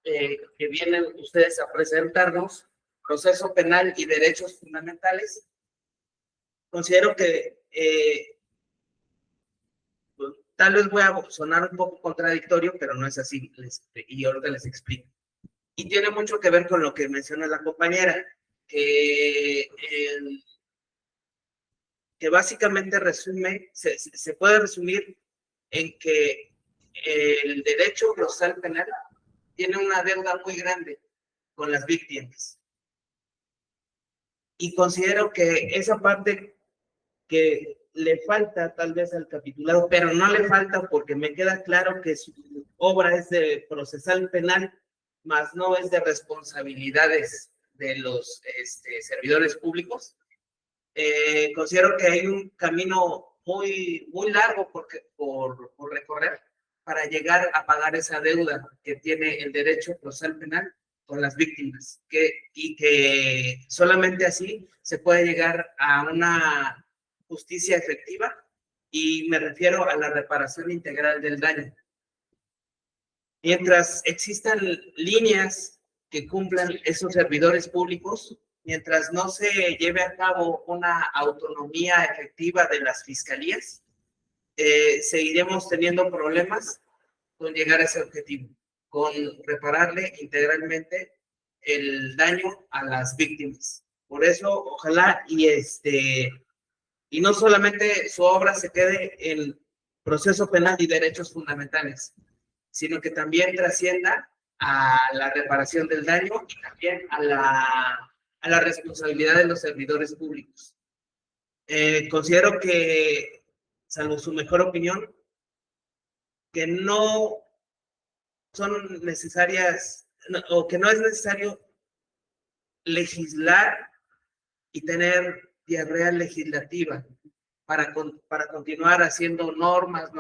Speaker 6: que vienen ustedes a presentarnos, Proceso Penal y Derechos Fundamentales, considero que tal vez voy a sonar un poco contradictorio, pero no es así, y ahorita les explico. Y tiene mucho que ver con lo que menciona la compañera, que básicamente se puede resumir en que el derecho procesal penal tiene una deuda muy grande con las víctimas. Y considero que esa parte que le falta tal vez al capitulado, pero no le falta porque me queda claro que su obra es de procesal penal, más no es de responsabilidades de los servidores públicos. Considero que hay un camino muy largo por recorrer para llegar a pagar esa deuda que tiene el derecho procesal penal con las víctimas, y que solamente así se puede llegar a una justicia efectiva, y me refiero a la reparación integral del daño. Mientras existan líneas que cumplan esos servidores públicos, mientras no se lleve a cabo una autonomía efectiva de las fiscalías, seguiremos teniendo problemas con llegar a ese objetivo, con repararle integralmente el daño a las víctimas. Por eso, ojalá y no solamente su obra se quede en proceso penal y derechos fundamentales, sino que también trascienda a la reparación del daño y también a la responsabilidad de los servidores públicos. Considero que, salvo su mejor opinión, que no son necesarias, o que no es necesario legislar y tener diarrea legislativa para continuar haciendo normas,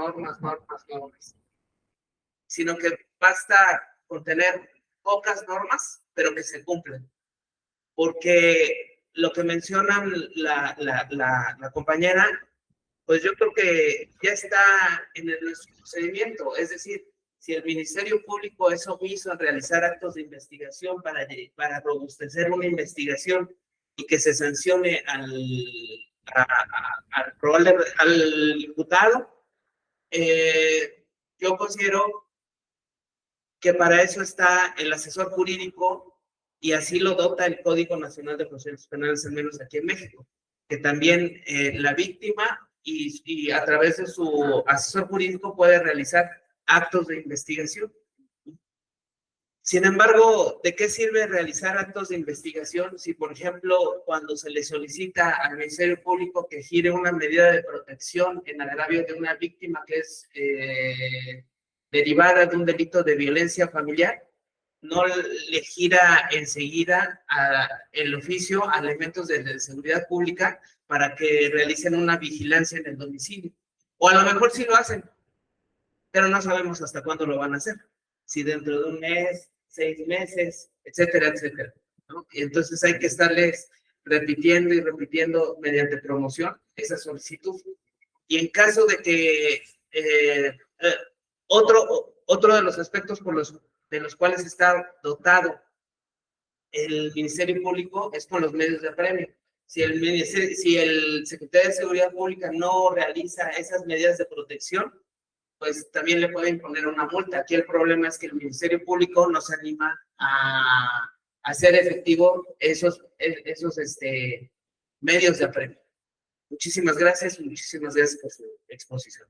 Speaker 6: sino que basta con tener pocas normas, pero que se cumplen. Porque lo que menciona la compañera, pues yo creo que ya está en nuestro procedimiento. Es decir, si el Ministerio Público es omiso en realizar actos de investigación para robustecer una investigación y que se sancione al imputado, yo considero que para eso está el asesor jurídico, y así lo dota el Código Nacional de Procedimientos Penales, al menos aquí en México, que también la víctima y a través de su asesor jurídico puede realizar actos de investigación. Sin embargo, ¿de qué sirve realizar actos de investigación si, por ejemplo, cuando se le solicita al Ministerio Público que gire una medida de protección en agravio de una víctima que es derivada de un delito de violencia familiar, no le gira enseguida el oficio a elementos de seguridad pública para que realicen una vigilancia en el domicilio. O a lo mejor sí lo hacen, pero no sabemos hasta cuándo lo van a hacer. Si dentro de un mes, 6 meses, etcétera, etcétera, ¿no? Y entonces hay que estarles repitiendo y repitiendo mediante promoción esa solicitud. Y en caso de que otro de los aspectos de los cuales está dotado el Ministerio Público es con los medios de apremio. Si el Secretario de Seguridad Pública no realiza esas medidas de protección, pues también le pueden poner una multa. Aquí el problema es que el Ministerio Público no se anima a hacer efectivo esos medios de apremio. Muchísimas gracias por su exposición.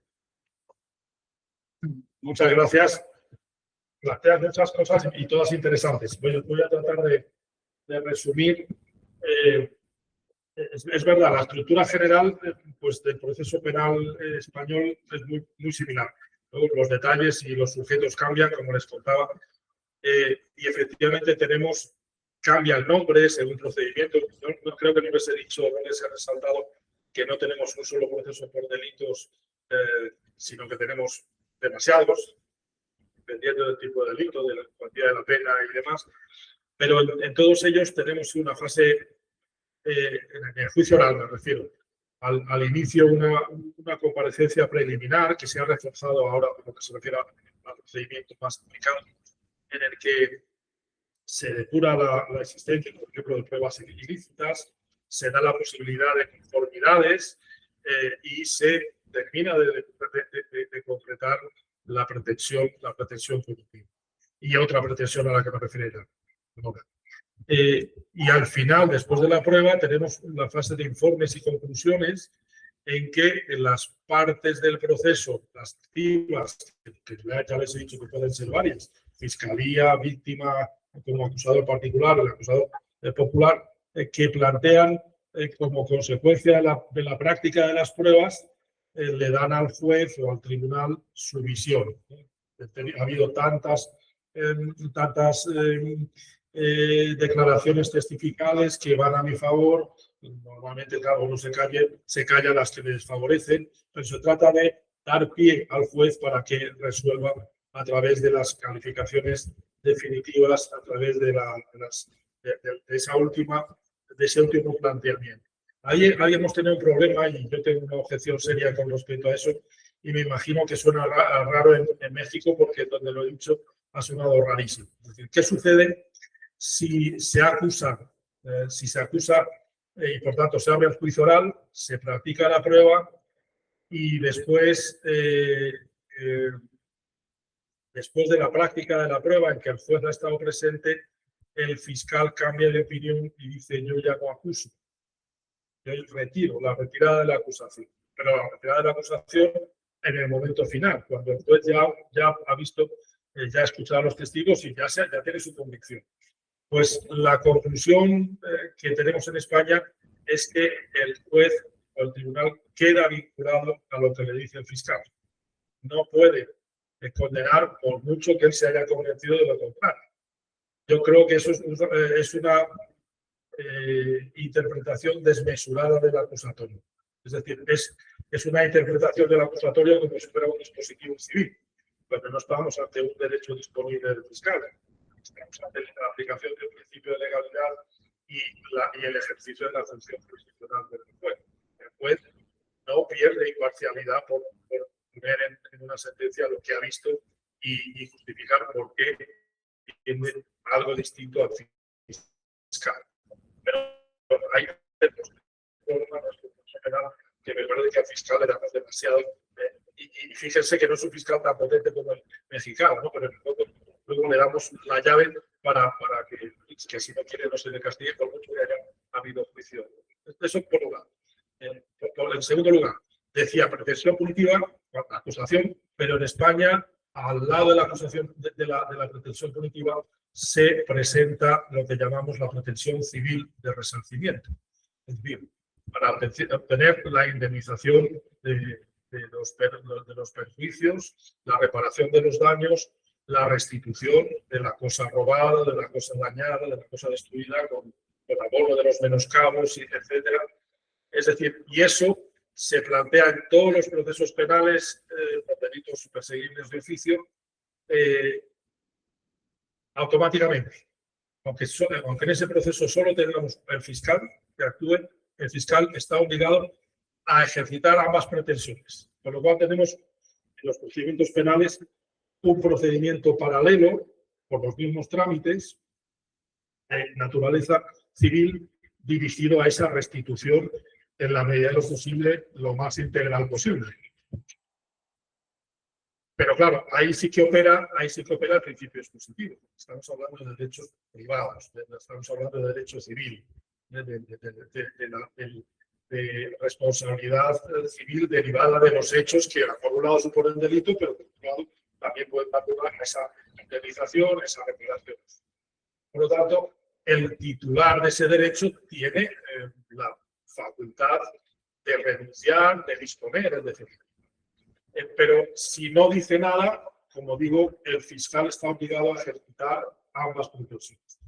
Speaker 2: Muchas gracias. Planteas muchas cosas y todas interesantes. Voy a tratar de resumir. Es verdad, la estructura general pues, del proceso penal español es muy similar. Luego, los detalles y los sujetos cambian, como les contaba, y efectivamente cambia el nombre según procedimiento. No creo que no les he dicho, no les he resaltado que no tenemos un solo proceso por delitos, sino que tenemos demasiados, dependiendo del tipo de delito, de la cuantía de la pena y demás. Pero en todos ellos tenemos una fase, en el juicio oral me refiero, al inicio una comparecencia preliminar que se ha reforzado ahora por lo que se refiere a procedimientos más complicados, en el que se depura la existencia, por ejemplo, de pruebas ilícitas, se da la posibilidad de conformidades y se termina de concretar la pretensión punitiva. Y otra pretensión a la que me refiero. Y al final, después de la prueba, tenemos la fase de informes y conclusiones en que las partes del proceso, las activas, que ya les he dicho que pueden ser varias, fiscalía, víctima, como acusador particular, el acusador popular, que plantean como consecuencia de la práctica de las pruebas, le dan al juez o al tribunal su visión. Ha habido tantas declaraciones testificales que van a mi favor. Normalmente, claro, uno se calla las que les favorecen, pero se trata de dar pie al juez para que resuelva a través de las calificaciones definitivas, a través de ese último planteamiento. Ahí hemos tenido un problema y yo tengo una objeción seria con respecto a eso y me imagino que suena raro en México porque donde lo he dicho ha sonado rarísimo. Es decir, ¿qué sucede si se acusa y por tanto se abre el juicio oral, se practica la prueba y después de la práctica de la prueba en que el juez ha estado presente, el fiscal cambia de opinión y dice yo ya no acuso? Yo retiro la retirada de la acusación, pero la retirada de la acusación en el momento final, cuando el juez ya ha visto, ya ha escuchado a los testigos y ya tiene su convicción. Pues la conclusión que tenemos en España es que el juez o el tribunal queda vinculado a lo que le dice el fiscal. No puede condenar por mucho que él se haya convencido de lo contrario. Yo creo que eso es una interpretación desmesurada del acusatorio. Es decir, es una interpretación del acusatorio como si fuera un dispositivo civil, cuando no estamos ante un derecho disponible del fiscal. Estamos ante la aplicación del principio de legalidad y el ejercicio de la función jurisdiccional del juez. El juez no pierde imparcialidad por poner en una sentencia lo que ha visto y justificar por qué tiene algo distinto al fiscal. Pero hay problemas que me parece que al fiscal le damos demasiado. Y fíjense que no es un fiscal tan potente como el mexicano, ¿no? Pero luego le damos la llave para que si no quiere no se le castigue por mucho que haya habido juicio. Eso por un lado. En segundo lugar, decía pretensión punitiva, acusación, pero en España, al lado de la acusación de la pretensión punitiva, se presenta lo que llamamos la pretensión civil de resarcimiento. Es decir, para obtener la indemnización de los perjuicios, la reparación de los daños, la restitución de la cosa robada, de la cosa dañada, de la cosa destruida, con abono de los menoscabos, etcétera. Es decir, y eso se plantea en todos los procesos penales, los delitos perseguibles de oficio, automáticamente. Aunque en ese proceso solo tengamos el fiscal que actúe, el fiscal está obligado a ejercitar ambas pretensiones. Con lo cual tenemos en los procedimientos penales un procedimiento paralelo por los mismos trámites de naturaleza civil dirigido a esa restitución en la medida de lo posible, lo más integral posible. Pero claro, ahí sí que opera el principio expositivo. Estamos hablando de derechos privados, estamos hablando de derecho civil, de responsabilidad civil derivada de los hechos que por un lado suponen delito, pero por otro lado también pueden dar lugar a esa indemnización, esa reparación. Por lo tanto, el titular de ese derecho tiene la facultad de renunciar, de disponer, es decir. Pero si no dice nada, como digo, el fiscal está obligado a ejercitar ambas pretensiones.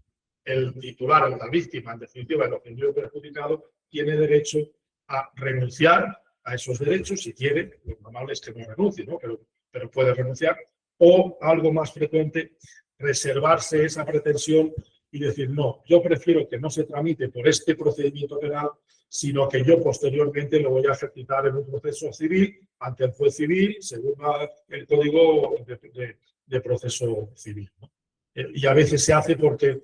Speaker 2: El titular, la víctima, en definitiva, el ofendido perjudicado, tiene derecho a renunciar a esos derechos si quiere. Lo normal es que no renuncie, ¿no? Pero puede renunciar. O, algo más frecuente, reservarse esa pretensión y decir, no, yo prefiero que no se tramite por este procedimiento penal, sino que yo posteriormente lo voy a ejercitar en un proceso civil, ante el juez civil, según el Código de Proceso Civil, ¿no? Y a veces se hace porque,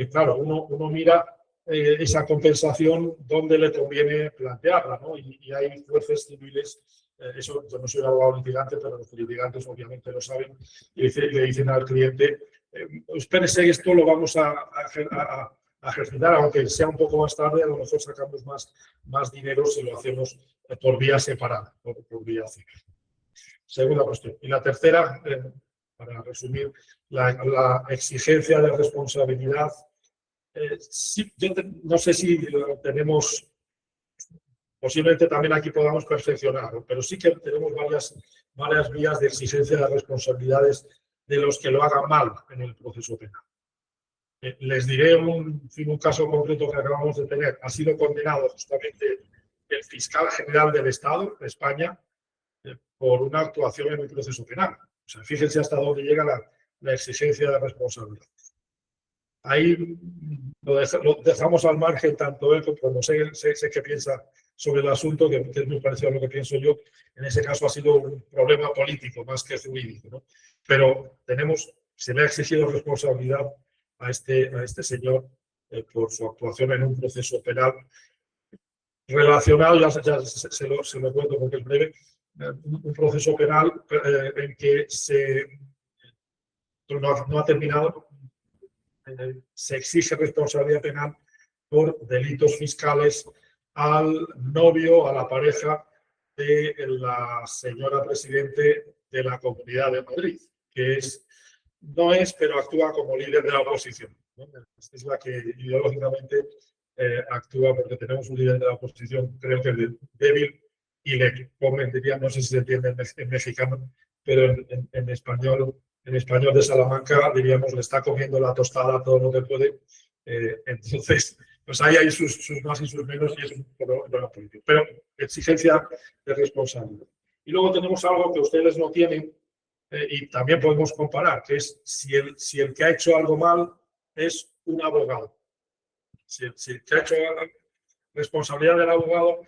Speaker 2: claro, uno mira esa compensación donde le conviene plantearla, ¿no? Y hay jueces civiles, eso yo no soy abogado litigante, pero los litigantes obviamente lo saben, y le dicen al cliente, espérese, esto lo vamos a ejercitar, aunque sea un poco más tarde, a lo mejor sacamos más dinero si lo hacemos por vía separada, por vía civil. Segunda cuestión. Y la tercera, para resumir, la exigencia de responsabilidad. Sí, yo no sé si tenemos, posiblemente también aquí podamos perfeccionar, pero sí que tenemos varias vías de exigencia de responsabilidades de los que lo hagan mal en el proceso penal. Les diré un caso concreto que acabamos de tener. Ha sido condenado justamente el fiscal general del Estado de España por una actuación en un proceso penal. O sea, fíjense hasta dónde llega la exigencia de responsabilidad. Ahí lo dejamos al margen tanto él como sé qué piensa sobre el asunto, que es muy parecido a lo que pienso yo. En ese caso ha sido un problema político más que jurídico, ¿no? Pero se le ha exigido responsabilidad a este señor por su actuación en un proceso penal relacionado, ya se lo cuento porque es breve, un proceso penal en que no ha terminado. Se exige responsabilidad penal por delitos fiscales al novio, a la pareja de la señora presidente de la Comunidad de Madrid, que no es, pero actúa como líder de la oposición, ¿no? Es la que ideológicamente actúa, porque tenemos un líder de la oposición, creo que débil, y le convendría, no sé si se entiende en mexicano, pero en español de Salamanca, diríamos, le está comiendo la tostada todo lo que puede. Entonces, pues ahí hay sus más y sus menos, y es un problema político. Pero exigencia de responsabilidad. Y luego tenemos algo que ustedes no tienen, y también podemos comparar, que es si el que ha hecho algo mal es un abogado. Si el que ha hecho responsabilidad del abogado,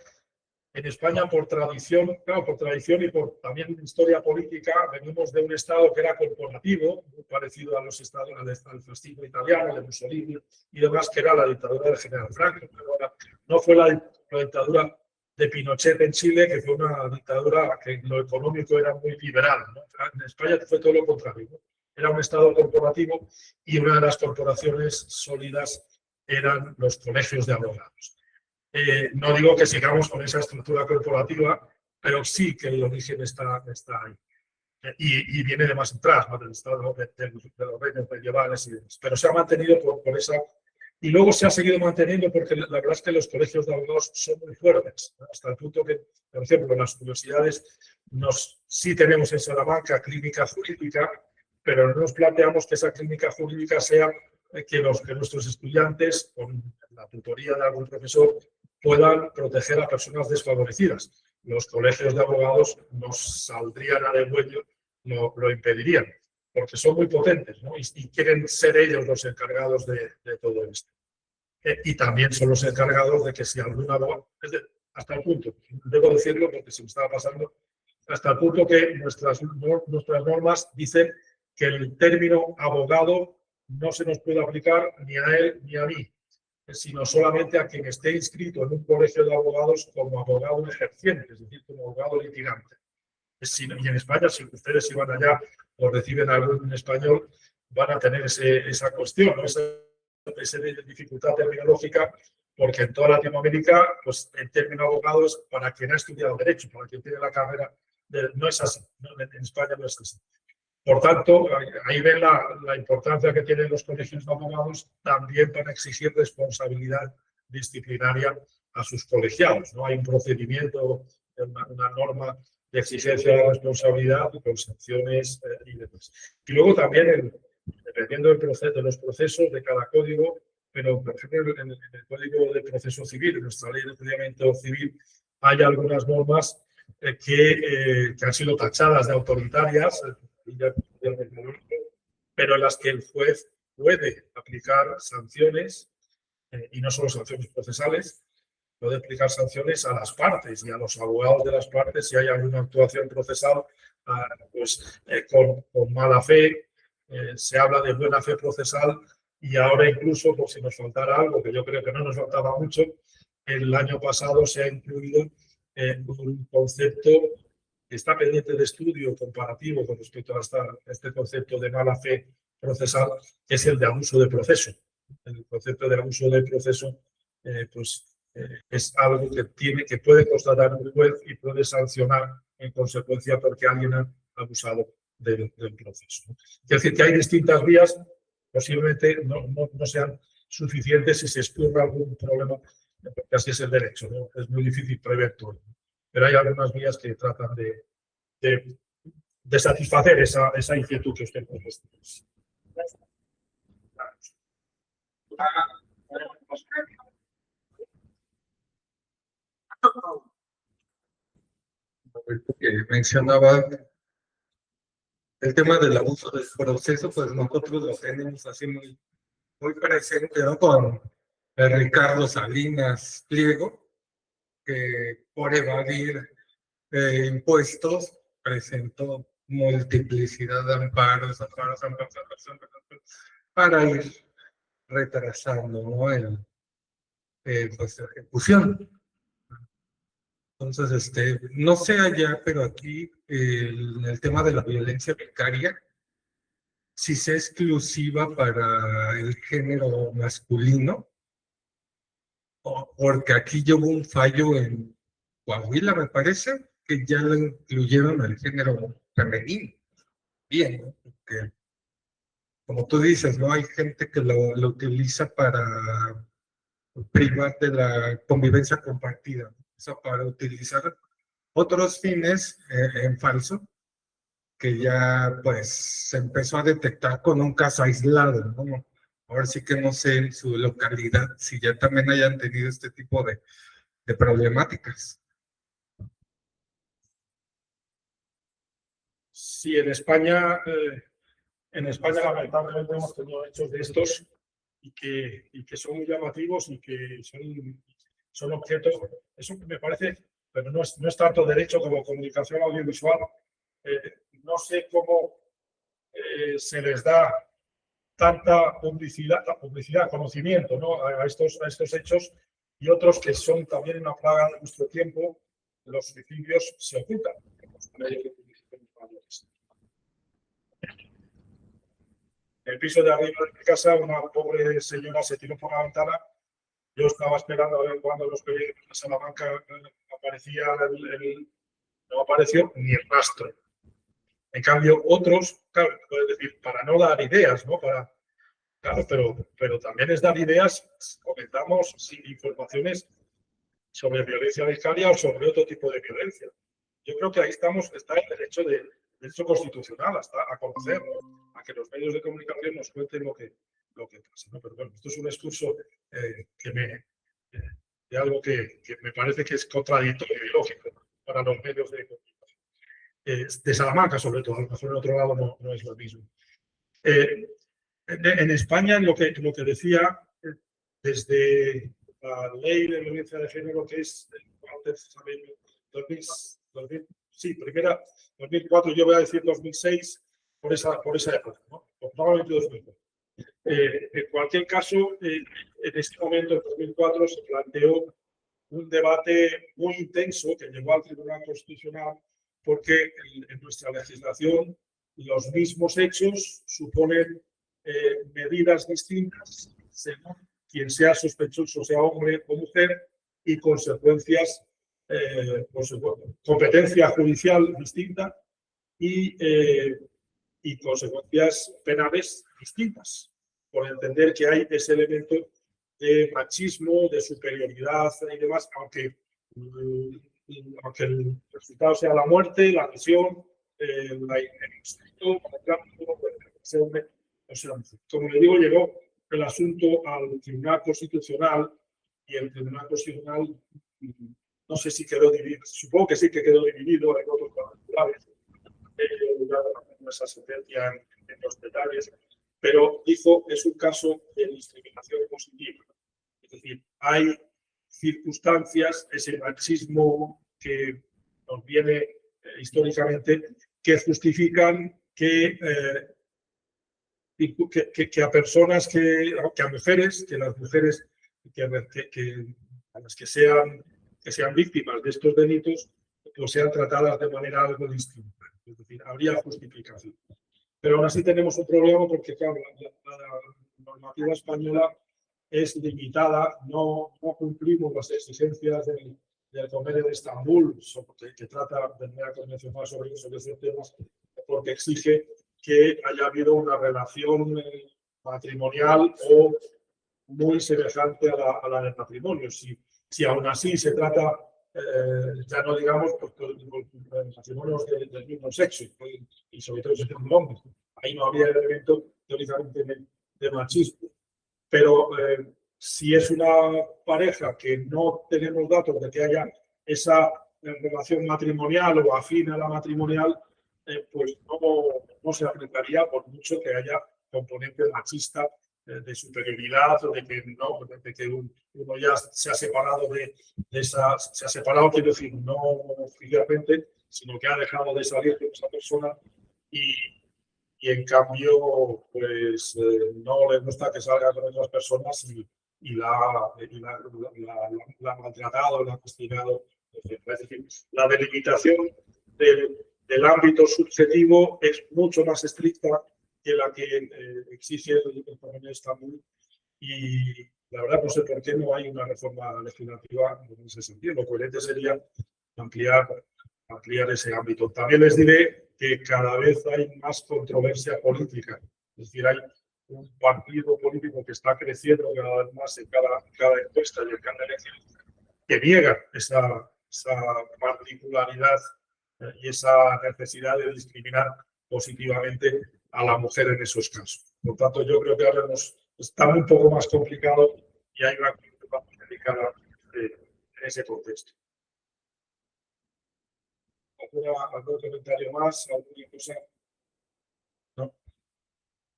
Speaker 2: en España, por tradición, claro, por tradición y por también historia política, venimos de un Estado que era corporativo, muy parecido a los estados, al fascismo italiano, de Mussolini y demás, que era la dictadura del general Franco. Pero no fue la dictadura de Pinochet en Chile, que fue una dictadura que en lo económico era muy liberal, ¿no? En España fue todo lo contrario, ¿no? Era un Estado corporativo y una de las corporaciones sólidas eran los colegios de abogados. No digo que sigamos con esa estructura corporativa, pero sí que el origen está ahí. Y viene de más atrás, ¿no? Del Estado de los reinos medievales y demás. Pero se ha mantenido por esa Y luego se ha seguido manteniendo porque la verdad es que los colegios de abogados son muy fuertes, ¿no? Hasta el punto que, por ejemplo, en las universidades sí tenemos en Salamanca clínica jurídica, pero no nos planteamos que esa clínica jurídica sea que nuestros estudiantes, con la tutoría de algún profesor, puedan proteger a personas desfavorecidas. Los colegios de abogados nos saldrían a degüello, lo impedirían, porque son muy potentes, ¿no? Y quieren ser ellos los encargados de todo esto. Y también son los encargados de que si algún abogado, hasta el punto, debo decirlo porque se me estaba pasando, hasta el punto que nuestras normas dicen que el término abogado no se nos puede aplicar ni a él ni a mí, sino solamente a quien esté inscrito en un colegio de abogados como abogado ejerciente, es decir, como abogado litigante. Y en España, si ustedes iban allá o reciben algo en español, van a tener esa cuestión, ¿no? Esa dificultad terminológica, porque en toda Latinoamérica, pues el término abogado es para quien ha estudiado Derecho, para quien tiene la carrera. No es así, ¿no? En España no es así. Por tanto, ahí ven la importancia que tienen los colegios de abogados también para exigir responsabilidad disciplinaria a sus colegiados, ¿no? Hay un procedimiento, una norma de exigencia de responsabilidad con sanciones y demás. Y luego también, dependiendo de los procesos de cada código, pero por ejemplo en el Código de Proceso Civil, en nuestra Ley de Procedimiento Civil, hay algunas normas que han sido tachadas de autoritarias, pero en las que el juez puede aplicar sanciones, y no solo sanciones procesales, puede aplicar sanciones a las partes y a los abogados de las partes si hay alguna actuación procesal pues, con mala fe. Se habla de buena fe procesal y ahora incluso, por si nos faltara algo, que yo creo que no nos faltaba mucho, el año pasado se ha incluido un concepto que está pendiente de estudio comparativo con respecto a este concepto de mala fe procesal, que es el de abuso de proceso. El concepto de abuso de proceso es algo que puede constatar un juez y puede sancionar en consecuencia porque alguien ha abusado del proceso. Es decir, que hay distintas vías, posiblemente no sean suficientes si se escurra algún problema, porque así es el derecho, ¿no? Es muy difícil prever todo. Pero hay algunas vías que tratan de satisfacer esa inquietud que usted pone.
Speaker 7: Que mencionaba el tema del abuso del proceso, pues nosotros lo tenemos así muy presente, ¿no? Con Ricardo Salinas Pliego, que por evadir impuestos presentó multiplicidad de amparos para ir retrasando, ¿no? Pues, la ejecución. Entonces, no sé allá, pero aquí el tema de la violencia vicaria, si sea exclusiva para el género masculino, porque aquí hubo un fallo en Coahuila, me parece, que ya lo incluyeron al género femenino. Bien, ¿no? Porque, como tú dices, ¿no? Hay gente que lo utiliza para privar de la convivencia compartida, ¿no? O sea, para utilizar otros fines en falso, que ya pues se empezó a detectar con un caso aislado, ¿no? Ahora sí que no sé en su localidad si ya también hayan tenido este tipo de problemáticas.
Speaker 2: Sí, en España lamentablemente hemos tenido hechos de estos y que son muy llamativos y que son objetos, eso me parece, pero no es tanto derecho como comunicación audiovisual. No sé cómo se les da tanta publicidad, conocimiento, ¿no? a estos hechos, y otros que son también una plaga de nuestro tiempo. Los suicidios se ocultan. En el piso de arriba de mi casa, una pobre señora se tiró por la ventana. Yo estaba esperando a ver cuándo los periódicos de Salamanca aparecía no apareció ni el rastro. En cambio, otros, claro, puedes decir, para no dar ideas, ¿no? Claro, pero también es dar ideas, comentamos informaciones sobre violencia vicaria o sobre otro tipo de violencia. Yo creo que ahí está el derecho constitucional, hasta a conocer, a que los medios de comunicación nos cuenten lo que pasa, ¿no? Pero bueno, esto es un discurso de algo que me parece que es contradictorio y lógico para los medios de comunicación. De Salamanca, sobre todo, a lo mejor en otro lado no es lo mismo. En España, lo que decía, desde la ley de violencia de género, que es 2004, yo voy a decir 2006, por esa época, ¿no? Probablemente 2004. En cualquier caso, en este momento, en 2004, se planteó un debate muy intenso que llegó al Tribunal Constitucional, porque en nuestra legislación los mismos hechos suponen medidas distintas según quien sea sospechoso, sea hombre o mujer, y consecuencias, competencia judicial distinta y consecuencias penales distintas, por entender que hay ese elemento de machismo, de superioridad y demás, aunque el resultado sea la muerte, la lesión, el instinto, como le digo, llegó el asunto al Tribunal Constitucional, y el Tribunal Constitucional, no sé si quedó dividido, supongo que sí que quedó dividido en otros particulares, esa sentencia en los detalles, pero dijo es un caso de discriminación positiva. Es decir, hay circunstancias, ese machismo que nos viene históricamente, que justifican que a personas, a mujeres, que las mujeres a las que sean víctimas de estos delitos, pues sean tratadas de manera algo distinta. Es decir, habría justificación. Pero aún así tenemos un problema porque, claro, la normativa española es limitada, no cumplimos las exigencias del Convenio de Estambul, que trata de manera convencional sobre esos temas, porque exige que haya habido una relación matrimonial o muy semejante a la del matrimonio. Si aún así se trata, ya no digamos, matrimonios del mismo sexo, y sobre todo si es un hombre, ahí no había elemento teóricamente de machismo. Pero si es una pareja que no tenemos datos de que haya esa relación matrimonial o afín a la matrimonial, pues no se aplicaría, por mucho que haya componente machista de superioridad, o de que uno ya se ha separado se ha separado, quiero decir, no oficialmente, sino que ha dejado de salir con esa persona y en cambio, pues no le gusta que salga con otras personas y la ha maltratado, la ha castigado. Es decir, la delimitación del ámbito subjetivo es mucho más estricta que la que exige el Convenio de Estambul, y la verdad no sé por qué no hay una reforma legislativa en ese sentido. Lo coherente sería ampliar ese ámbito. También les diré que cada vez hay más controversia política. Es decir, hay un partido político que está creciendo cada vez más en cada encuesta y en cada elección, que niega esa particularidad y esa necesidad de discriminar positivamente a la mujer en esos casos. Por tanto, yo creo que ahora está un poco más complicado y hay una cuestión más complicada en ese contexto. ¿Algún comentario más? ¿Alguna cosa? ¿No?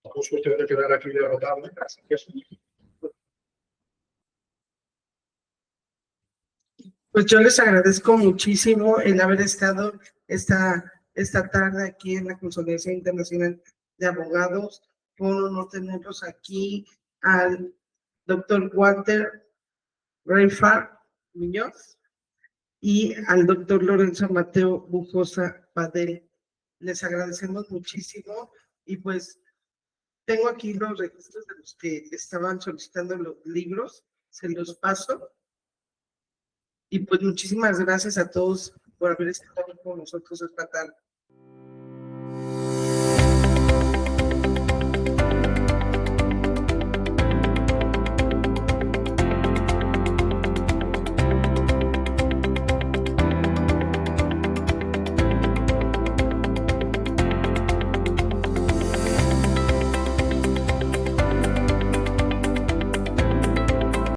Speaker 2: Pues cuestión de quedar aquí derrotado.
Speaker 1: Pues yo les agradezco muchísimo el haber estado esta tarde aquí en la Consolidación Internacional de Abogados. Por honor tenerlos aquí al doctor Walter Reyfar Muñoz y al doctor Lorenzo Mateo Bujosa Padel. Les agradecemos muchísimo y pues tengo aquí los registros de los que estaban solicitando los libros, se los paso. Y pues muchísimas gracias a todos por haber estado con nosotros esta tarde.